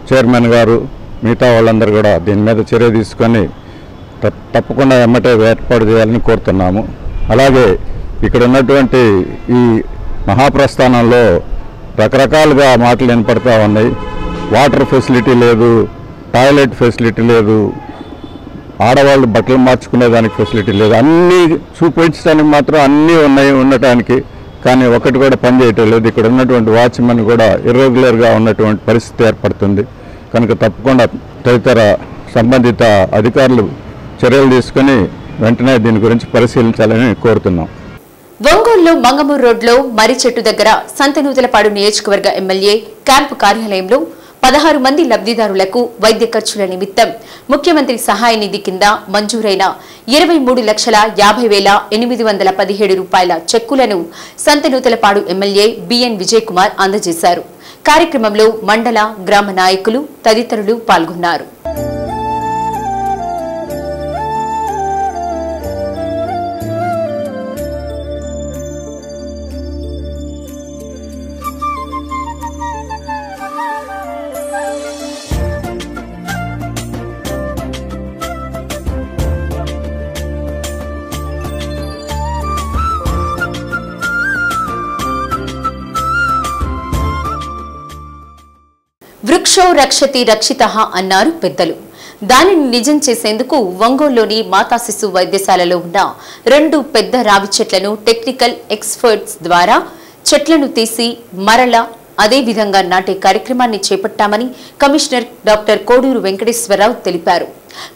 చైర్మన్ గారు మిగతా వాళ్ళందరూ కూడా దీని మీద చర్య తీసుకొని తప్పకుండా ఎమ్మటే ఏర్పాటు చేయాలని కోరుతున్నాము. అలాగే ఇక్కడ ఉన్నటువంటి ఈ మహాప్రస్థానంలో రకరకాలుగా మాటలు వినపడతా ఉన్నాయి. వాటర్ ఫెసిలిటీ లేదు, టాయిలెట్ ఫెసిలిటీ లేదు, ఆడవాళ్ళు బట్టలు మార్చుకునేదానికి ఫెసిలిటీ లేదు. అన్నీ చూపించడానికి మాత్రం అన్నీ ఉండటానికి, కానీ ఒకటి కూడా పనిచేయటం లేదు. ఇక్కడ ఉన్నటువంటి వాచ్మెన్ కూడా ఇర్రెగ్యులర్గా ఉన్నటువంటి పరిస్థితి ఏర్పడుతుంది. కనుక తప్పకుండా తదితర సంబంధిత అధికారులు చర్యలు తీసుకుని వెంటనే దీని గురించి పరిశీలించాలని కోరుతున్నాం. ఒంగోలులో మంగమూరు రోడ్లో మర్రి చెట్టు దగ్గర సంతనూతలపాడు నియోజకవర్గ ఎమ్మెల్యే క్యాంపు కార్యాలయంలో 16 మంది లబ్ధిదారులకు వైద్య ఖర్చుల నిమిత్తం ముఖ్యమంత్రి సహాయ నిధి కింద మంజూరైన 23,50,817 రూపాయల చెక్కులను సంతనూతలపాడు ఎమ్మెల్యే బిఎన్ విజయ్ కుమార్ అందజేశారు. కార్యక్రమంలో మండల, గ్రామ నాయకులు తదితరులు పాల్గొన్నారు. వృక్షో రక్షతి రక్షితః అన్నారు పెద్దలు. దానిని నిజం చేసేందుకు ఒంగోలులోని మాతా శిశు వైద్యశాలలో ఉన్న 2 పెద్ద రావి చెట్లను టెక్నికల్ ఎక్స్పర్ట్స్ ద్వారా చెట్లను తీసి మరల అదే విధంగా నాటే కార్యక్రమాన్ని చేపట్టామని కమిషనర్ డాక్టర్ కోడూరు వెంకటేశ్వరరావు తెలిపారు.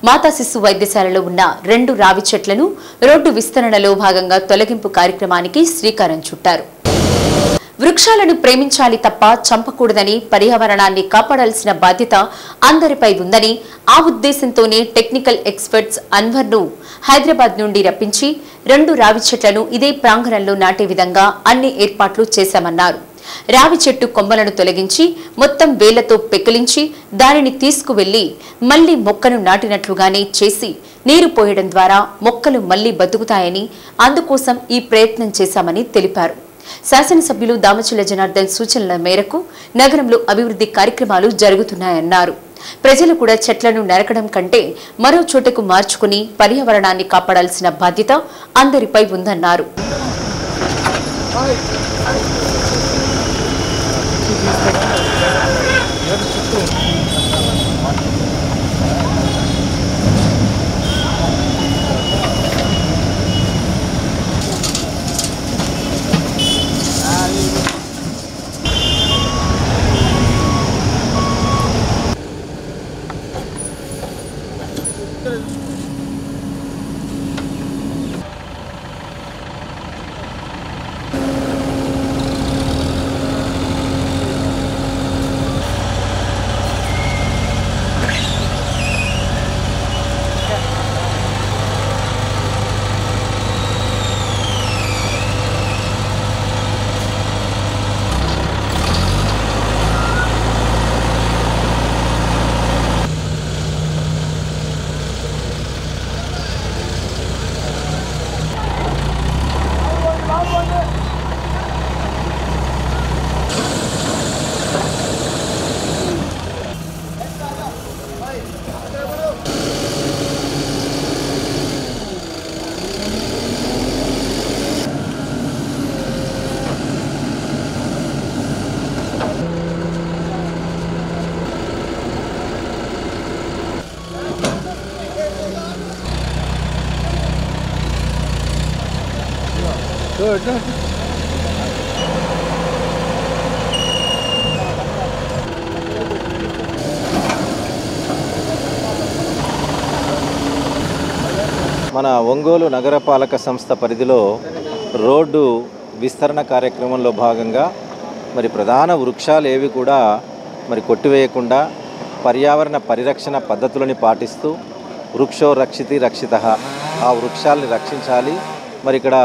మాతా శిశు వైద్యశాలలో ఉన్న 2 రావి చెట్లను రోడ్డు విస్తరణలో భాగంగా తొలగింపు కార్యక్రమానికి శ్రీకారం చుట్టారు. వృక్షాలను ప్రేమించాలి తప్ప చంపకూడదని, పర్యావరణాన్ని కాపాడాల్సిన బాధ్యత అందరిపై ఉందని, ఆ ఉద్దేశంతోనే టెక్నికల్ ఎక్స్పర్ట్స్ అన్వర్ను హైదరాబాద్ నుండి రప్పించి 2 రావి చెట్లను ఇదే ప్రాంగణంలో నాటే విధంగా అన్ని ఏర్పాట్లు చేశామన్నారు. రావి చెట్టు కొమ్మలను తొలగించి మొత్తం వేళ్లతో పెకిలించి దానిని తీసుకువెళ్లి మళ్లీ మొక్కను నాటినట్లుగానే చేసి నీరు పోయడం ద్వారా మొక్కలు మళ్లీ బతుకుతాయని, అందుకోసం ఈ ప్రయత్నం చేశామని తెలిపారు. శాసనసభ్యులు దామచల జనార్దన్ సూచనల మేరకు నగరంలో అభివృద్ధి కార్యక్రమాలు జరుగుతున్నాయన్నారు. ప్రజలు కూడా చెట్లను నరకడం కంటే మరో చోటకు మార్చుకుని పర్యావరణాన్ని కాపాడాల్సిన బాధ్యత అందరిపై ఉందన్నారు. మన ఒంగోలు నగరపాలక సంస్థ పరిధిలో రోడ్డు విస్తరణ కార్యక్రమంలో భాగంగా మరి ప్రధాన వృక్షాలు ఏవి కూడా మరి కొట్టివేయకుండా పర్యావరణ పరిరక్షణ పద్ధతులని పాటిస్తూ వృక్షో రక్షితి రక్షితః, ఆ వృక్షాలని రక్షించాలి. మరి ఇక్కడ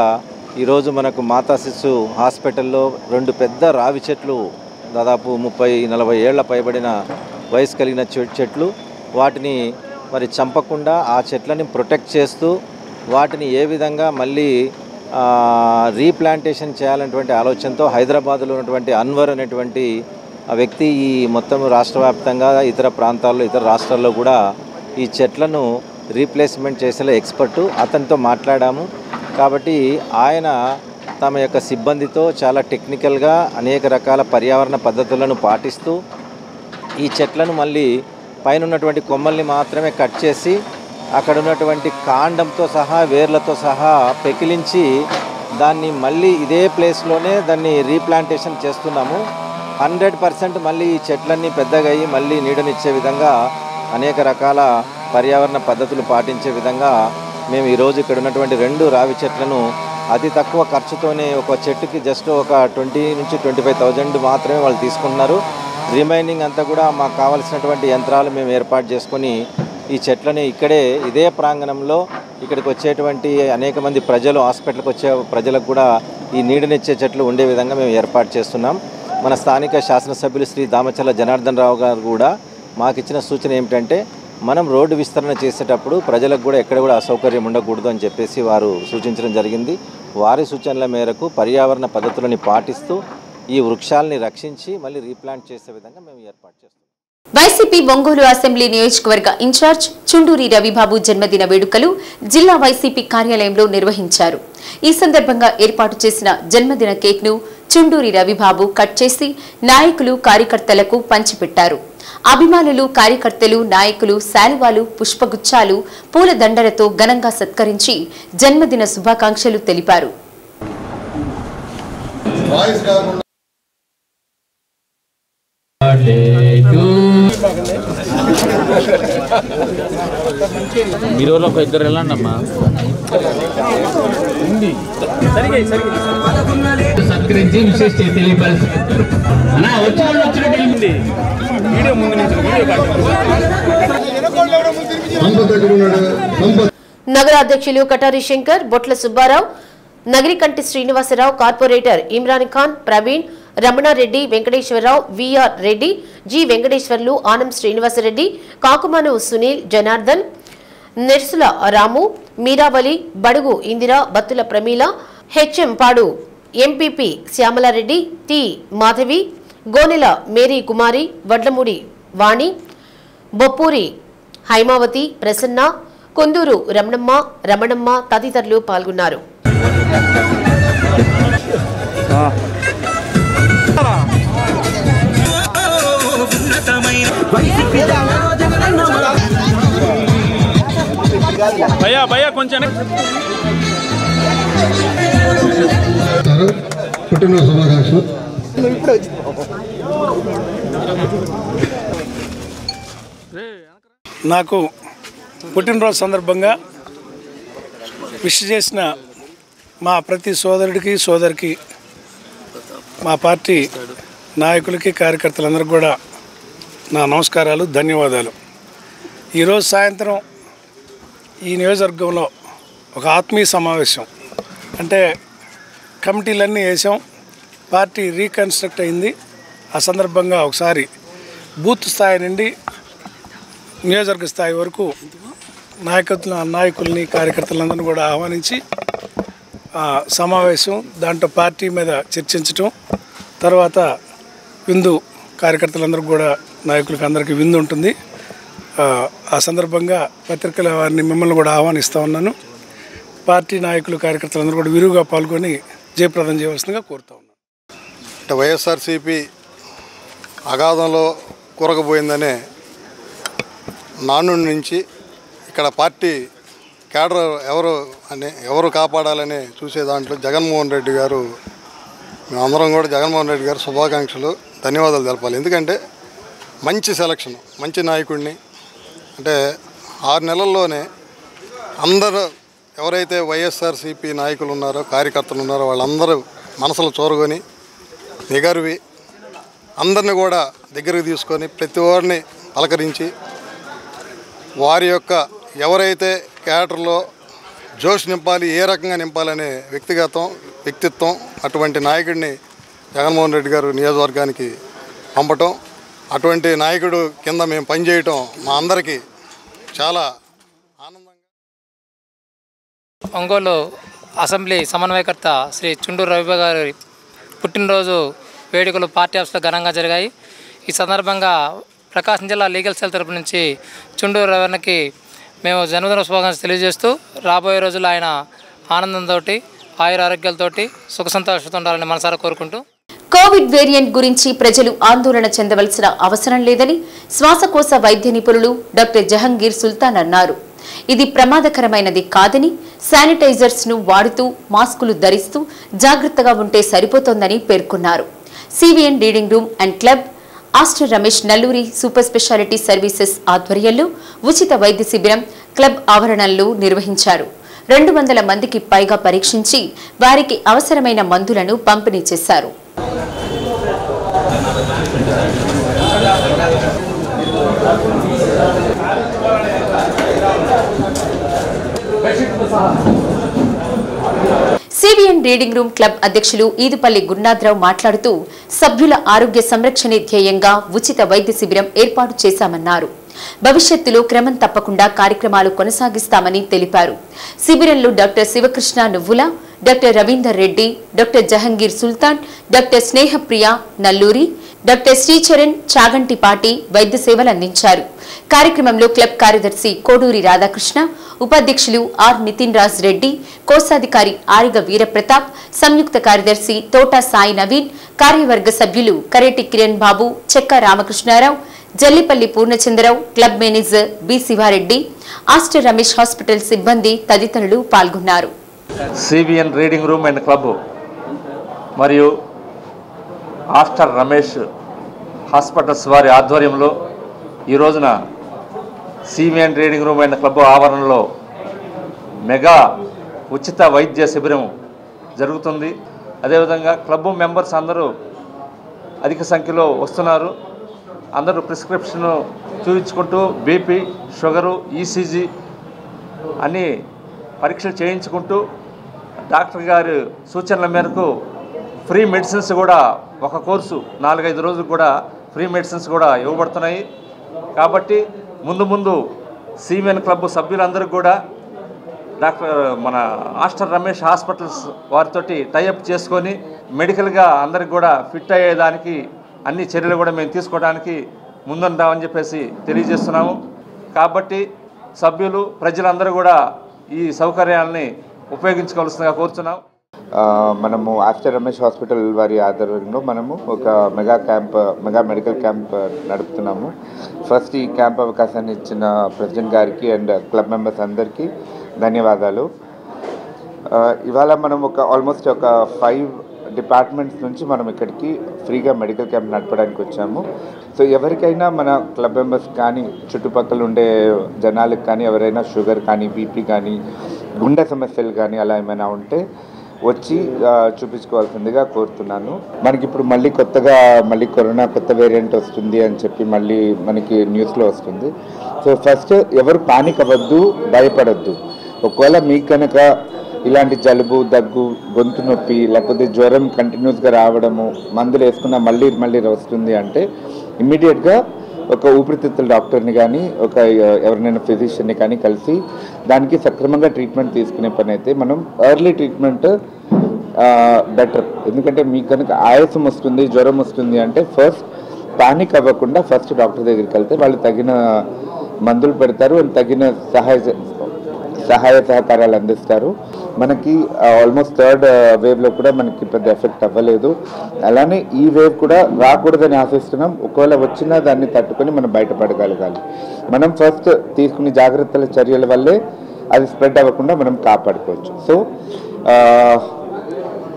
ఈరోజు మనకు మాతా శిశు హాస్పిటల్లో 2 పెద్ద రావి చెట్లు, దాదాపు 30-40 ఏళ్ల పైబడిన వయసు కలిగిన చెట్లు, వాటిని మరి చంపకుండా ఆ చెట్లని ప్రొటెక్ట్ చేస్తూ వాటిని ఏ విధంగా మళ్ళీ రీప్లాంటేషన్ చేయాలనేటువంటి ఆలోచనతో హైదరాబాద్లో ఉన్నటువంటి అన్వర్ అనేటువంటి ఆ వ్యక్తి ఈ మొత్తం రాష్ట్ర వ్యాప్తంగా ఇతర ప్రాంతాల్లో ఇతర రాష్ట్రాల్లో కూడా ఈ చెట్లను రీప్లేస్మెంట్ చేసే ఎక్స్పర్టు, అతనితో మాట్లాడాము. కాబట్టి ఆయన తమ యొక్క సిబ్బందితో చాలా టెక్నికల్గా అనేక రకాల పర్యావరణ పద్ధతులను పాటిస్తూ ఈ చెట్లను మళ్ళీ పైన ఉన్నటువంటి కొమ్మల్ని మాత్రమే కట్ చేసి అక్కడ ఉన్నటువంటి కాండంతో సహా వేర్లతో సహా పెకిలించి దాన్ని మళ్ళీ ఇదే ప్లేస్లోనే దాన్ని రీప్లాంటేషన్ చేస్తున్నాము. 100% మళ్ళీ ఈ చెట్లన్నీ పెద్దగా అయ్యి మళ్ళీ నీడనిచ్చే విధంగా అనేక రకాల పర్యావరణ పద్ధతులు పాటించే విధంగా మేము ఈరోజు ఇక్కడ ఉన్నటువంటి 2 రావి చెట్లను అతి తక్కువ ఖర్చుతోనే ఒక చెట్టుకి జస్ట్ ఒక 20,000-25,000 మాత్రమే వాళ్ళు తీసుకుంటున్నారు. రిమైనింగ్ అంతా కూడా మాకు కావాల్సినటువంటి యంత్రాలు మేము ఏర్పాటు చేసుకొని ఈ చెట్లని ఇక్కడే ఇదే ప్రాంగణంలో ఇక్కడికి వచ్చేటువంటి అనేక మంది ప్రజలు, హాస్పిటల్కి వచ్చే ప్రజలకు కూడా ఈ నీడనిచ్చే చెట్లు ఉండే విధంగా మేము ఏర్పాటు చేస్తున్నాం. మన స్థానిక శాసనసభ్యులు శ్రీ దామచర్ల జనార్దన్ రావు గారు కూడా మాకు ఇచ్చిన సూచన ఏమిటంటే మనం రోడ్డు విస్తరణ చేసేటప్పుడు ప్రజలకు కూడా ఎక్కడ కూడా అసౌకర్యం ఉండకూడదు అని చెప్పేసి వారు సూచించడం జరిగింది. వారి సూచనల మేరకు పర్యావరణ పద్ధతులని పాటిస్తూ ఈ వృక్షాలని రక్షించి మళ్ళీ రీప్లాంట్ చేసే విధంగా మేము ఏర్పాటు చేస్తాం. వైసీపీ ఒంగోలు అసెంబ్లీ నియోజకవర్గ ఇన్ఛార్జ్ చుండూరి రవిబాబు జన్మదిన వేడుకలు జిల్లా వైసీపీ కార్యాలయంలో నిర్వహించారు. ఈ సందర్భంగా ఏర్పాటు చేసిన జన్మదిన కేక్ ను చుండూరి రవిబాబు కట్ చేసి నాయకులు కార్యకర్తలకు పంచిపెట్టారు. అభిమానులు, కార్యకర్తలు, నాయకులు శాలువాలు, పుష్పగుచ్చాలు, పూల దండలతో ఘనంగా సత్కరించి జన్మదిన శుభాకాంక్షలు తెలిపారు. మీరోలో ఒక ఇద్దరు వెళ్ళండమ్మా. సత్కరించి విశేష నగర అధ్యక్షులు Katari Shankar, Botla Subbarao, Nagarikanti Srinivasarao, corporator Imran Khan, Praveen, Ramanareddy, Venkateswararao, VR Reddy, G Venkateswarlu, Anam Srinivasareddy, Kakumanu Sunil, Janardhan, Nersula Ramu, Meeravali, Badugu Indira, Battula Pramila, HM పాడు, MPP Shyamalareddy, T Madhavi, Gonela Mary Kumari, Vadlamudi Vani, Boppuri Haimavathi, Prasanna, Kondur Ramanamma తదితరులు పాల్గొన్నారు. పుట్టినరోజు శుభాకాంక్షలు. నాకు పుట్టినరోజు సందర్భంగా విష్ చేసిన మా ప్రతి సోదరికి మా పార్టీ నాయకులకి కార్యకర్తలందరికీ కూడా నా నమస్కారాలు, ధన్యవాదాలు. ఈరోజు సాయంత్రం ఈ నియోజకవర్గంలో ఒక ఆత్మీయ సమావేశం, అంటే కమిటీలన్నీ వేసాం, పార్టీ రీకన్స్ట్రక్ట్ అయింది. ఆ సందర్భంగా ఒకసారి బూత్ స్థాయి నుండి నియోజకవర్గ స్థాయి వరకు నాయకుల్ని కార్యకర్తలందరినీ కూడా ఆహ్వానించి సమావేశం, దాంట్లో పార్టీ మీద చర్చించటం, తర్వాత విందు కార్యకర్తలందరికీ కూడా నాయకులకి అందరికీ విందు ఉంటుంది. ఆ సందర్భంగా పత్రికల వారిని మిమ్మల్ని కూడా ఆహ్వానిస్తూ ఉన్నాను. పార్టీ నాయకులు కార్యకర్తలందరూ కూడా విరివిగా పాల్గొని జయప్రదం చేయవలసిందిగా కోరుతా ఉన్నాను. అంటే వైఎస్ఆర్సీపీ అగాధంలో కూరకపోయిందనే నానుడి నుంచి ఇక్కడ పార్టీ కేడర్ ఎవరు కాపాడాలని చూసే దాంట్లో జగన్మోహన్ రెడ్డి గారు, మేమందరం కూడా జగన్మోహన్ రెడ్డి గారు శుభాకాంక్షలు, ధన్యవాదాలు తెలపాలి. ఎందుకంటే మంచి సెలక్షన్, మంచి నాయకుడిని, అంటే 6 నెలల్లోనే అందరూ ఎవరైతే వైఎస్ఆర్సీపీ నాయకులు ఉన్నారో కార్యకర్తలు ఉన్నారో వాళ్ళందరూ మనసులు చూరుకొని నిగర్వి అందరిని కూడా దగ్గరికి తీసుకొని ప్రతి వారిని పలకరించి వారి యొక్క ఎవరైతే క్యాడర్లో జోష్ నింపాలి, ఏ రకంగా నింపాలనే వ్యక్తిత్వం అటువంటి నాయకుడిని జగన్మోహన్ రెడ్డి గారు నియోజకవర్గానికి పంపటం, అటువంటి నాయకుడు కింద మేము పనిచేయటం మా అందరికీ చాలా ఆనందంగా. ఒంగోలు అసెంబ్లీ సమన్వయకర్త శ్రీ చుండూరు రవి గారి పుట్టినరోజు వేడుకలు పార్టీ ఆఫీస్లో ఘనంగా జరిగాయి. ఈ సందర్భంగా ప్రకాశం జిల్లా లీగల్ సెల్ తరపు నుంచి చుండూరు రవికి మేము జన్మదిన శుభాకాంక్షలు తెలియజేస్తూ రాబోయే రోజుల్లో ఆయన ఆనందంతో ఆయురారోగ్యాలతో సుఖ సంతోషంతో ఉండాలని మనసారా కోరుకుంటూ కోవిడ్ వేరియంట్ గురించి ప్రజలు ఆందోళన చెందవలసిన అవసరం లేదని శ్వాసకోశ వైద్య నిపుణులు డాక్టర్ జహంగీర్ సుల్తాన్ అన్నారు. ఇది ప్రమాదకరమైనది కాదని, శానిటైజర్స్ ను వాడుతూ మాస్కులు ధరిస్తూ జాగ్రత్తగా ఉంటే సరిపోతోందని పేర్కొన్నారు. CVN reading room and club, Aster Ramesh Nalluri super speciality services ఆధ్వర్యంలో ఉచిత వైద్య శిబిరం క్లబ్ ఆవరణలో నిర్వహించారు. 200 మందికి పైగా పరీక్షించి వారికి అవసరమైన మందులను పంపిణీ చేశారు. సివిఎన్ రీడింగ్ రూమ్ క్లబ్ అధ్యక్షులు ఈదుపల్లి గురునాథరావు మాట్లాడుతూ సభ్యుల ఆరోగ్య సంరక్షణే ధ్యేయంగా ఉచిత వైద్య శిబిరం ఏర్పాటు చేశామన్నారు. భవిష్యత్తులో క్రమం తప్పకుండా కార్యక్రమాలు కొనసాగిస్తామని తెలిపారు. శిబిరంలో డాక్టర్ శివకృష్ణ నువ్వుల, డాక్టర్ రవీందర్ రెడ్డి, డాక్టర్ జహంగీర్ సుల్తాన్, డాక్టర్ స్నేహప్రియ నల్లూరి, డాక్టర్ శ్రీచరణ్ చాగంటిపాటి వైద్య సేవలు అందించారు. కార్యక్రమంలో క్లబ్ కార్యదర్శి కోడూరి రాధాకృష్ణ, ఉపాధ్యక్షులు ఆర్ నితిన్ రాజ్ రెడ్డి, కోశాధికారి ఆరిగ వీరప్రతాప్, సంయుక్త కార్యదర్శి తోటా సాయి నవీన్, కార్యవర్గ సభ్యులు Kareti Kiran Babu, Chekka Ramakrishnarao, Jallipalli Purnachandrarao, club manager B Sivareddy, Aster Ramesh hospital సిబ్బంది తదితరులు పాల్గొన్నారు. CVN reading room and club మరియు ఆస్టర్ రమేష్ హాస్పిటల్స్ వారి ఆధ్వర్యంలో ఈ రోజున CVN reading room and club ఆవరణలో మెగా ఉచిత వైద్య శిబిరం జరుగుతుంది. అదేవిధంగా క్లబ్ మెంబర్స్ అందరూ అధిక సంఖ్యలో వస్తున్నారు. అందరూ ప్రిస్క్రిప్షన్ చూపించుకుంటూ బీపీ, షుగరు, ఈసీజీ అన్ని పరీక్షలు చేయించుకుంటూ డాక్టర్ గారి సూచనల మేరకు ఫ్రీ మెడిసిన్స్ కూడా ఒక కోర్సు 4-5 రోజులు కూడా ఫ్రీ మెడిసిన్స్ కూడా ఇవ్వబడుతున్నాయి. కాబట్టి ముందు సివిఎన్ క్లబ్ సభ్యులందరూ కూడా మన ఆస్టర్ రమేష్ హాస్పిటల్స్ వారితోటి టైఅప్ చేసుకొని మెడికల్గా అందరికి కూడా ఫిట్ అయ్యేదానికి అన్ని చర్యలు కూడా మేము తీసుకోవడానికి ముందుంటామని చెప్పేసి తెలియజేస్తున్నాము. కాబట్టి సభ్యులు ప్రజలందరూ కూడా ఈ సౌకర్యాలని ఉపయోగించుకోవాల్సిందిగా కోరుతున్నాం. మనము ఆస్టర్ రమేష్ హాస్పిటల్ వారి ఆధ్వర్యంలో మనము ఒక మెగా మెడికల్ క్యాంప్ నడుపుతున్నాము. ఫస్ట్ ఈ క్యాంప్ అవకాశాన్ని ఇచ్చిన ప్రెసిడెంట్ గారికి అండ్ క్లబ్ మెంబర్స్ అందరికీ ధన్యవాదాలు. ఇవాళ మనం ఆల్మోస్ట్ ఒక 5 డిపార్ట్మెంట్స్ నుంచి మనం ఇక్కడికి ఫ్రీగా మెడికల్ క్యాంప్ నడపడానికి వచ్చాము. సో ఎవరికైనా మన క్లబ్ మెంబర్స్ కానీ చుట్టుపక్కల ఉండే జనాలకు కానీ ఎవరైనా షుగర్ కానీ బీపీ కానీ గుండె సమస్యలు కానీ అలా ఏమైనా ఉంటే వచ్చి చూపించుకోవాల్సిందిగా కోరుతున్నాను. మనకి ఇప్పుడు మళ్ళీ కరోనా కొత్త వేరియంట్ వస్తుంది అని చెప్పి మళ్ళీ మనకి న్యూస్లో వస్తుంది. సో ఫస్ట్ ఎవరు పానిక్ అవ్వద్దు, భయపడద్దు. ఒకవేళ మీకు కనుక ఇలాంటి జలుబు, దగ్గు, గొంతు నొప్పి లేకపోతే జ్వరం కంటిన్యూస్గా రావడము, మందులు వేసుకున్న మళ్ళీ వస్తుంది అంటే ఇమ్మీడియట్గా ఒక ఊపిరితిత్తుల డాక్టర్ని కానీ ఎవరినైనా ఫిజిషియన్ని కానీ కలిసి దానికి సక్రమంగా ట్రీట్మెంట్ తీసుకునే పని అయితే మనం ఎర్లీ ట్రీట్మెంట్ బెటర్. ఎందుకంటే మీకు కనుక ఆయాసం వస్తుంది, జ్వరం వస్తుంది అంటే ఫస్ట్ పానిక్ అవ్వకుండా ఫస్ట్ డాక్టర్ దగ్గరికి వెళ్తే వాళ్ళు తగిన మందులు పెడతారు అండ్ తగిన సహాయ సహకారాలు అందిస్తారు. మనకి ఆల్మోస్ట్ 3rd వేవ్లో కూడా మనకి పెద్ద ఎఫెక్ట్ అవ్వలేదు. అలానే ఈ వేవ్ కూడా రాకూడదని ఆశిస్తున్నాం. ఒకవేళ వచ్చినా దాన్ని తట్టుకొని మనం బయటపడగలగాలి. మనం ఫస్ట్ తీసుకునే జాగ్రత్తల చర్యల వల్లే అది స్ప్రెడ్ అవ్వకుండా మనం కాపాడుకోవచ్చు. సో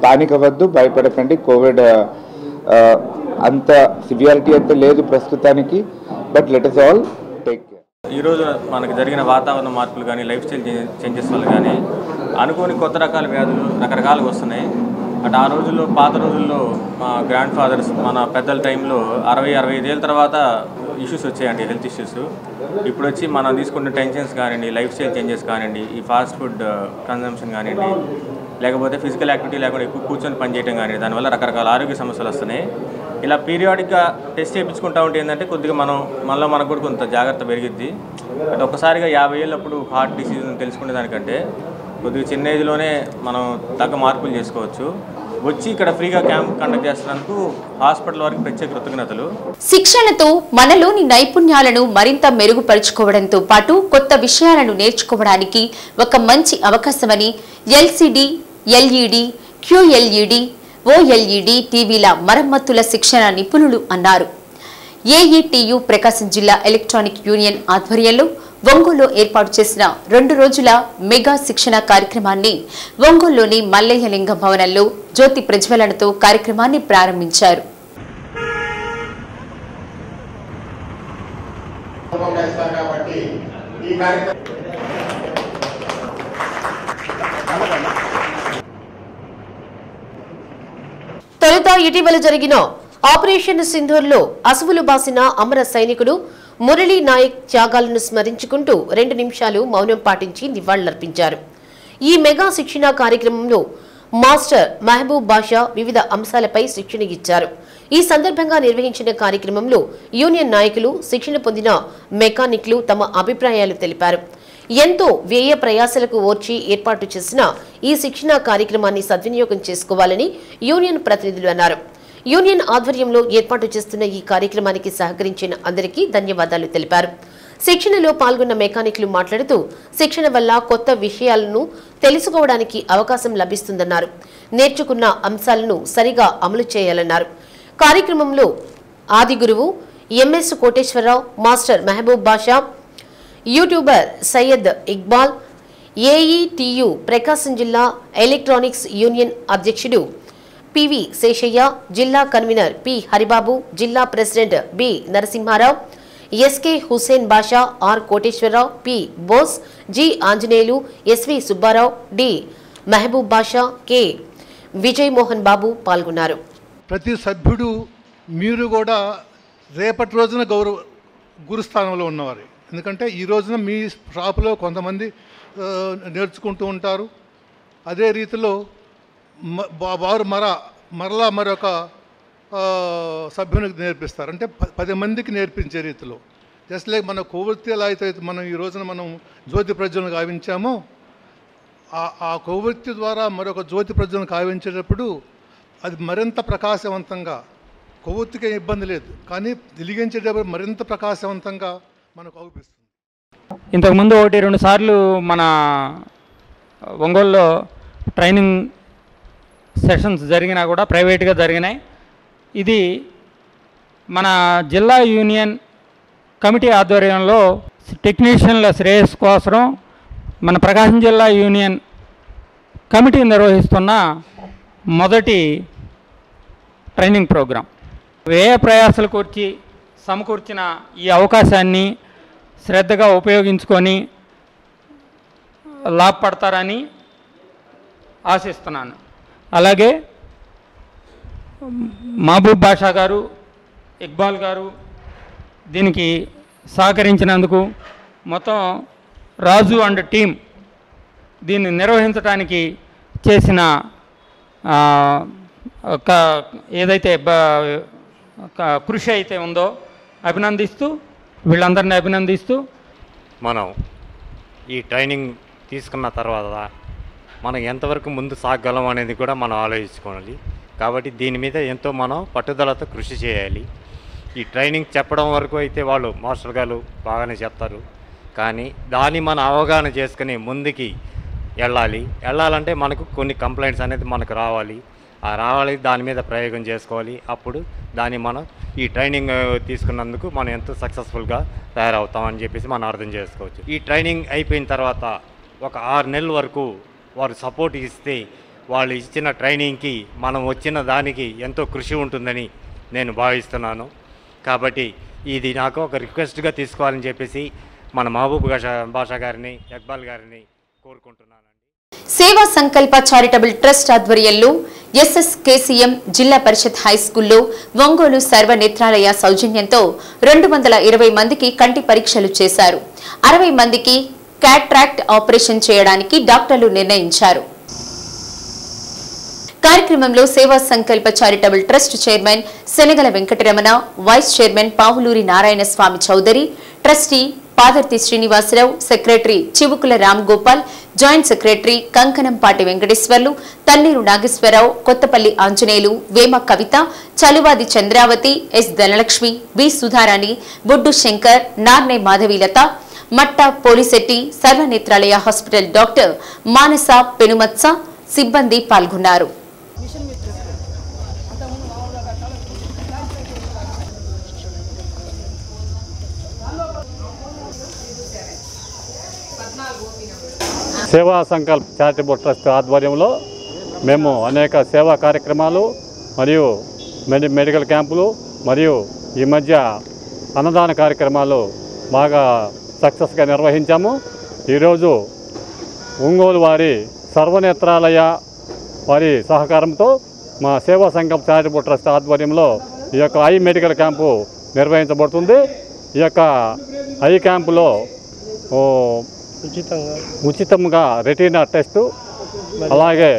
పానిక్ అవ్వద్దు, భయపడకండి. కోవిడ్ అంత సివియారిటీ అయితే లేదు ప్రస్తుతానికి, but let us all take care. ఈరోజు మనకు జరిగిన వాతావరణ మార్పులు కానీ లైఫ్ స్టైల్ చేంజెస్ వల్ల కానీ అనుకోని కొత్త రకాల వ్యాధులు రకరకాలుగా వస్తున్నాయి. అటు ఆ రోజుల్లో పాత రోజుల్లో మా గ్రాండ్ ఫాదర్స్ మన పెద్దల టైంలో 60-65 ఏళ్ళ తర్వాత ఇష్యూస్ వచ్చాయండి, హెల్త్ ఇష్యూస్. ఇప్పుడు వచ్చి మనం తీసుకున్న టెన్షన్స్ కానివ్వండి, లైఫ్ స్టైల్ చేంజెస్ కానివ్వండి, ఈ ఫాస్ట్ ఫుడ్ కన్జంప్షన్ కానివ్వండి, లేకపోతే ఫిజికల్ యాక్టివిటీ లేకుండా ఎక్కువ కూర్చొని పనిచేయడం కానీ దానివల్ల రకరకాల ఆరోగ్య సమస్యలు వస్తున్నాయి. ఇలా పీరియాడిక్గా టెస్ట్ చేయించుకుంటా ఉంటే ఏంటంటే కొద్దిగా మనకు కూడా కొంత జాగ్రత్త పెరిగిద్ది. అంటే ఒక్కసారిగా 50 ఏళ్ళప్పుడు హార్ట్ డిసీజ్ తెలుసుకునే దానికంటే కొద్దిగా చిన్న ఏజ్లోనే మనం తగ్గ మార్పులు చేసుకోవచ్చు. వచ్చి ఇక్కడ ఫ్రీగా క్యాంప్ కండక్ట్ చేస్తున్నందుకు హాస్పిటల్ వారికి ప్రత్యేక కృతజ్ఞతలు. శిక్షణతో మనలోని నైపుణ్యాలను మరింత మెరుగుపరుచుకోవడంతో పాటు కొత్త విషయాలను నేర్చుకోవడానికి ఒక మంచి అవకాశమని ఎల్సిడి, ఎల్ఈడి, క్యూఎల్ఈడి, ఓఎల్ఈడి టీవీల మరమ్మతుల శిక్షణ నిపుణులు అన్నారు. ఏఈటియు ప్రకాశం జిల్లా ఎలక్ట్రానిక్ యూనియన్ ఆధ్వర్యంలో ఒంగోలులో ఏర్పాటు చేసిన 2 రోజుల మెగా శిక్షణ కార్యక్రమాన్ని ఒంగోలులోని మల్లయ్యలింగం భవనంలో జ్యోతి ప్రజ్వలనతో కార్యక్రమాన్ని ప్రారంభించారు. తొలుత ఇటీవల జరిగిన ఆపరేషన్ సింధూర్లో అసువులు బాసిన అమర సైనికుడు మురళీ నాయక్ త్యాగాలను స్మరించుకుంటూ 2 నిమిషాలు మౌనం పాటించి నివాళులర్పించారు. ఈ మెగా శిక్షణ కార్యక్రమంలో మాస్టర్ మహబూబ్ బాషా వివిధ అంశాలపై శిక్షణ ఇచ్చారు. ఈ సందర్భంగా నిర్వహించిన కార్యక్రమంలో యూనియన్ నాయకులు, శిక్షణ పొందిన మెకానిక్లు తమ అభిప్రాయాలు తెలిపారు. ఎంతో వ్యయ ప్రయాసలకు ఓర్చి ఏర్పాటు చేసిన ఈ శిక్షణ కార్యక్రమాన్ని సద్వినియోగం చేసుకోవాలని యూనియన్ ప్రతినిధులు అన్నారు. యూనియన్ ఆధ్వర్యంలో ఏర్పాటు చేస్తున్న ఈ కార్యక్రమానికి సహకరించిన అందరికీ ధన్యవాదాలు తెలిపారు. శిక్షణలో పాల్గొన్న మెకానిక్లు మాట్లాడుతూ శిక్షణ వల్ల కొత్త విషయాలను తెలుసుకోవడానికి అవకాశం లభిస్తుందన్నారు. నేర్చుకున్న అంశాలను సరిగా అమలు చేయాలన్నారు. కార్యక్రమంలో ఆది గురువు MS Koteswararao, master Mahaboob Basha, YouTuber Syed Iqbal, AETU Prakasam జిల్లా ఎలక్ట్రానిక్స్ యూనియన్ అధ్యక్షుడు పివి శేషయ్య, జిల్లా కన్వీనర్ పి హరిబాబు, జిల్లా president B Narasimharao, SK Hussain Basha, R Koteswararao, P Bose, G Anjaneyulu, SV Subbarao, D Mahaboob Basha, K Vijay Mohan Babu పాల్గొన్నారు. ప్రతి సభ్యుడు మీరు కూడా రేపటి రోజున గురుస్థానంలో ఉన్నవారు. ఎందుకంటే ఈ రోజున మీ షాపులో కొంతమంది నేర్చుకుంటూ ఉంటారు. అదే రీతిలో వారు మరలా మరొక సభ్యునికి నేర్పిస్తారు. అంటే 10 మందికి నేర్పించే రీతిలో. జస్ట్ లైక్ మన కొవ్వొత్తి ఎలా అయితే మనం ఈ రోజున మనం జ్యోతి ప్రజ్వలన గావించామో, ఆ కొవ్వొత్తి ద్వారా మరొక జ్యోతి ప్రజ్వలన గావించేటప్పుడు అది మరింత ప్రకాశవంతంగా, కొవ్వొత్తికి ఇబ్బంది లేదు కానీ వెలిగించేటప్పుడు మరింత ప్రకాశవంతంగా మనకు అవుపిస్తుంది. ఇంతకుముందు 1-2 సార్లు మన ఒంగోలులో ట్రైనింగ్ సెషన్స్ జరిగినా కూడా ప్రైవేట్గా జరిగినాయి. ఇది మన జిల్లా యూనియన్ కమిటీ ఆధ్వర్యంలో టెక్నీషియన్ల శ్రేయస్సు కోసం మన ప్రకాశం జిల్లా యూనియన్ కమిటీ నిర్వహిస్తున్న మొదటి ట్రైనింగ్ ప్రోగ్రాం. వ్యయ ప్రయాసాలు కూర్చి సమకూర్చిన ఈ అవకాశాన్ని శ్రద్ధగా ఉపయోగించుకొని లాభపడతారని ఆశిస్తున్నాను. అలాగే మహబూబ్ బాషా గారు, ఇక్బాల్ గారు దీనికి సహకరించినందుకు, మొత్తం రాజు అండ్ టీం దీన్ని నిర్వహించడానికి చేసిన ఏదైతే కృషి అయితే ఉందో వీళ్ళందరినీ అభినందిస్తూ మనం ఈ ట్రైనింగ్ తీసుకున్న తర్వాత మనం ఎంతవరకు ముందు సాగగలం అనేది కూడా మనం ఆలోచించుకోవాలి. కాబట్టి దీని మీద ఎంతో మనం పట్టుదలతో కృషి చేయాలి. ఈ ట్రైనింగ్ చెప్పడం వరకు అయితే వాళ్ళు మాస్టర్ గారు బాగానే చెప్తారు, కానీ దాన్ని మనం అవగాహన చేసుకుని ముందుకి వెళ్ళాలంటే మనకు కొన్ని కంప్లైంట్స్ అనేది మనకు రావాలి. దాని మీద ప్రయోగం చేసుకోవాలి. అప్పుడు దాన్ని మనం ఈ ట్రైనింగ్ తీసుకున్నందుకు మనం ఎంతో సక్సెస్ఫుల్గా తయారవుతామని చెప్పేసి మనం అర్థం చేసుకోవచ్చు. ఈ ట్రైనింగ్ అయిపోయిన తర్వాత ఒక 6 నెలల వరకు వారు సపోర్ట్ ఇస్తే వాళ్ళు ఇచ్చిన ట్రైనింగ్కి మనం వచ్చిన దానికి ఎంతో కృషి ఉంటుందని నేను భావిస్తున్నాను. కాబట్టి ఇది నాకు ఒక రిక్వెస్ట్గా తీసుకోవాలని చెప్పేసి మన మహబూబ్ బాషా గారిని, ఇక్బాల్ గారిని కోరుకుంటున్నాను. సేవా సంకల్ప చారిటబుల్ ట్రస్ట్ ఆధ్వర్యంలో SSKCM జిల్లా పరిషత్ హైస్కూల్లో ఒంగోలు సర్వనేత్రాలయ సౌజన్యంతో 220 మందికి కంటి పరీక్షలు చేశారు. 60 మందికి క్యాట్రాక్ట్ ఆపరేషన్ చేయడానికి డాక్టర్లు నిర్ణయించారు. కార్యక్రమంలో Seva Sankalp charitable trust chairman Shanagala Venkataramana, vice chairman Pavuluri Narayana Swamy Chowdary, trustee Padarthi Srinivasarao, secretary Chivukula Ram Gopal, joint secretary Kankanampati Venkateswarlu, Tanneeru Nageswararao, Kothapalli Anjaneyulu, Vema Kavitha, Chaluvadi Chandravathi, S Dhanalakshmi, B Sudharani, Boddu Shankar, Narne Madhavilatha, Matta Polisetty, Sarvanetralaya hospital doctor Manasa Penumatsa సిబ్బంది పాల్గొన్నారు. సేవా సంకల్ప్ చారిటబుల్ ట్రస్ట్ ఆధ్వర్యంలో మేము అనేక సేవా కార్యక్రమాలు మరియు మెడికల్ క్యాంపులు మరియు ఈ మధ్య అన్నదాన కార్యక్రమాలు బాగా సక్సెస్గా నిర్వహించాము. ఈరోజు ఒంగోలు వారి సర్వనేత్రాలయ వారి సహకారంతో మా సేవా సంకల్ప్ చారిటబుల్ ట్రస్ట్ ఆధ్వర్యంలో ఈ యొక్క ఐ మెడికల్ క్యాంపు నిర్వహించబడుతుంది. ఈ యొక్క ఐ క్యాంపులో ఉచితంగా రెటీనా టెస్టు, అలాగే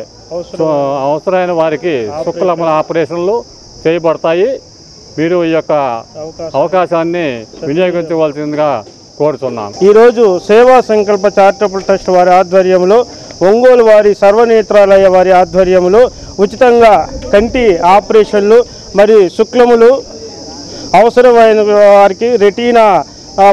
అవసరమైన వారికి శుక్లముల ఆపరేషన్లు చేయబడతాయి. మీరు ఈ యొక్క అవకాశాన్ని వినియోగించవలసిందిగా కోరుతున్నాం. ఈరోజు సేవా సంకల్ప చారిటబుల్ ట్రస్ట్ వారి ఆధ్వర్యంలో ఒంగోలు వారి సర్వనేత్రాలయ వారి ఆధ్వర్యంలో ఉచితంగా కంటి ఆపరేషన్లు మరియు శుక్లములు అవసరమైన వారికి రెటీనా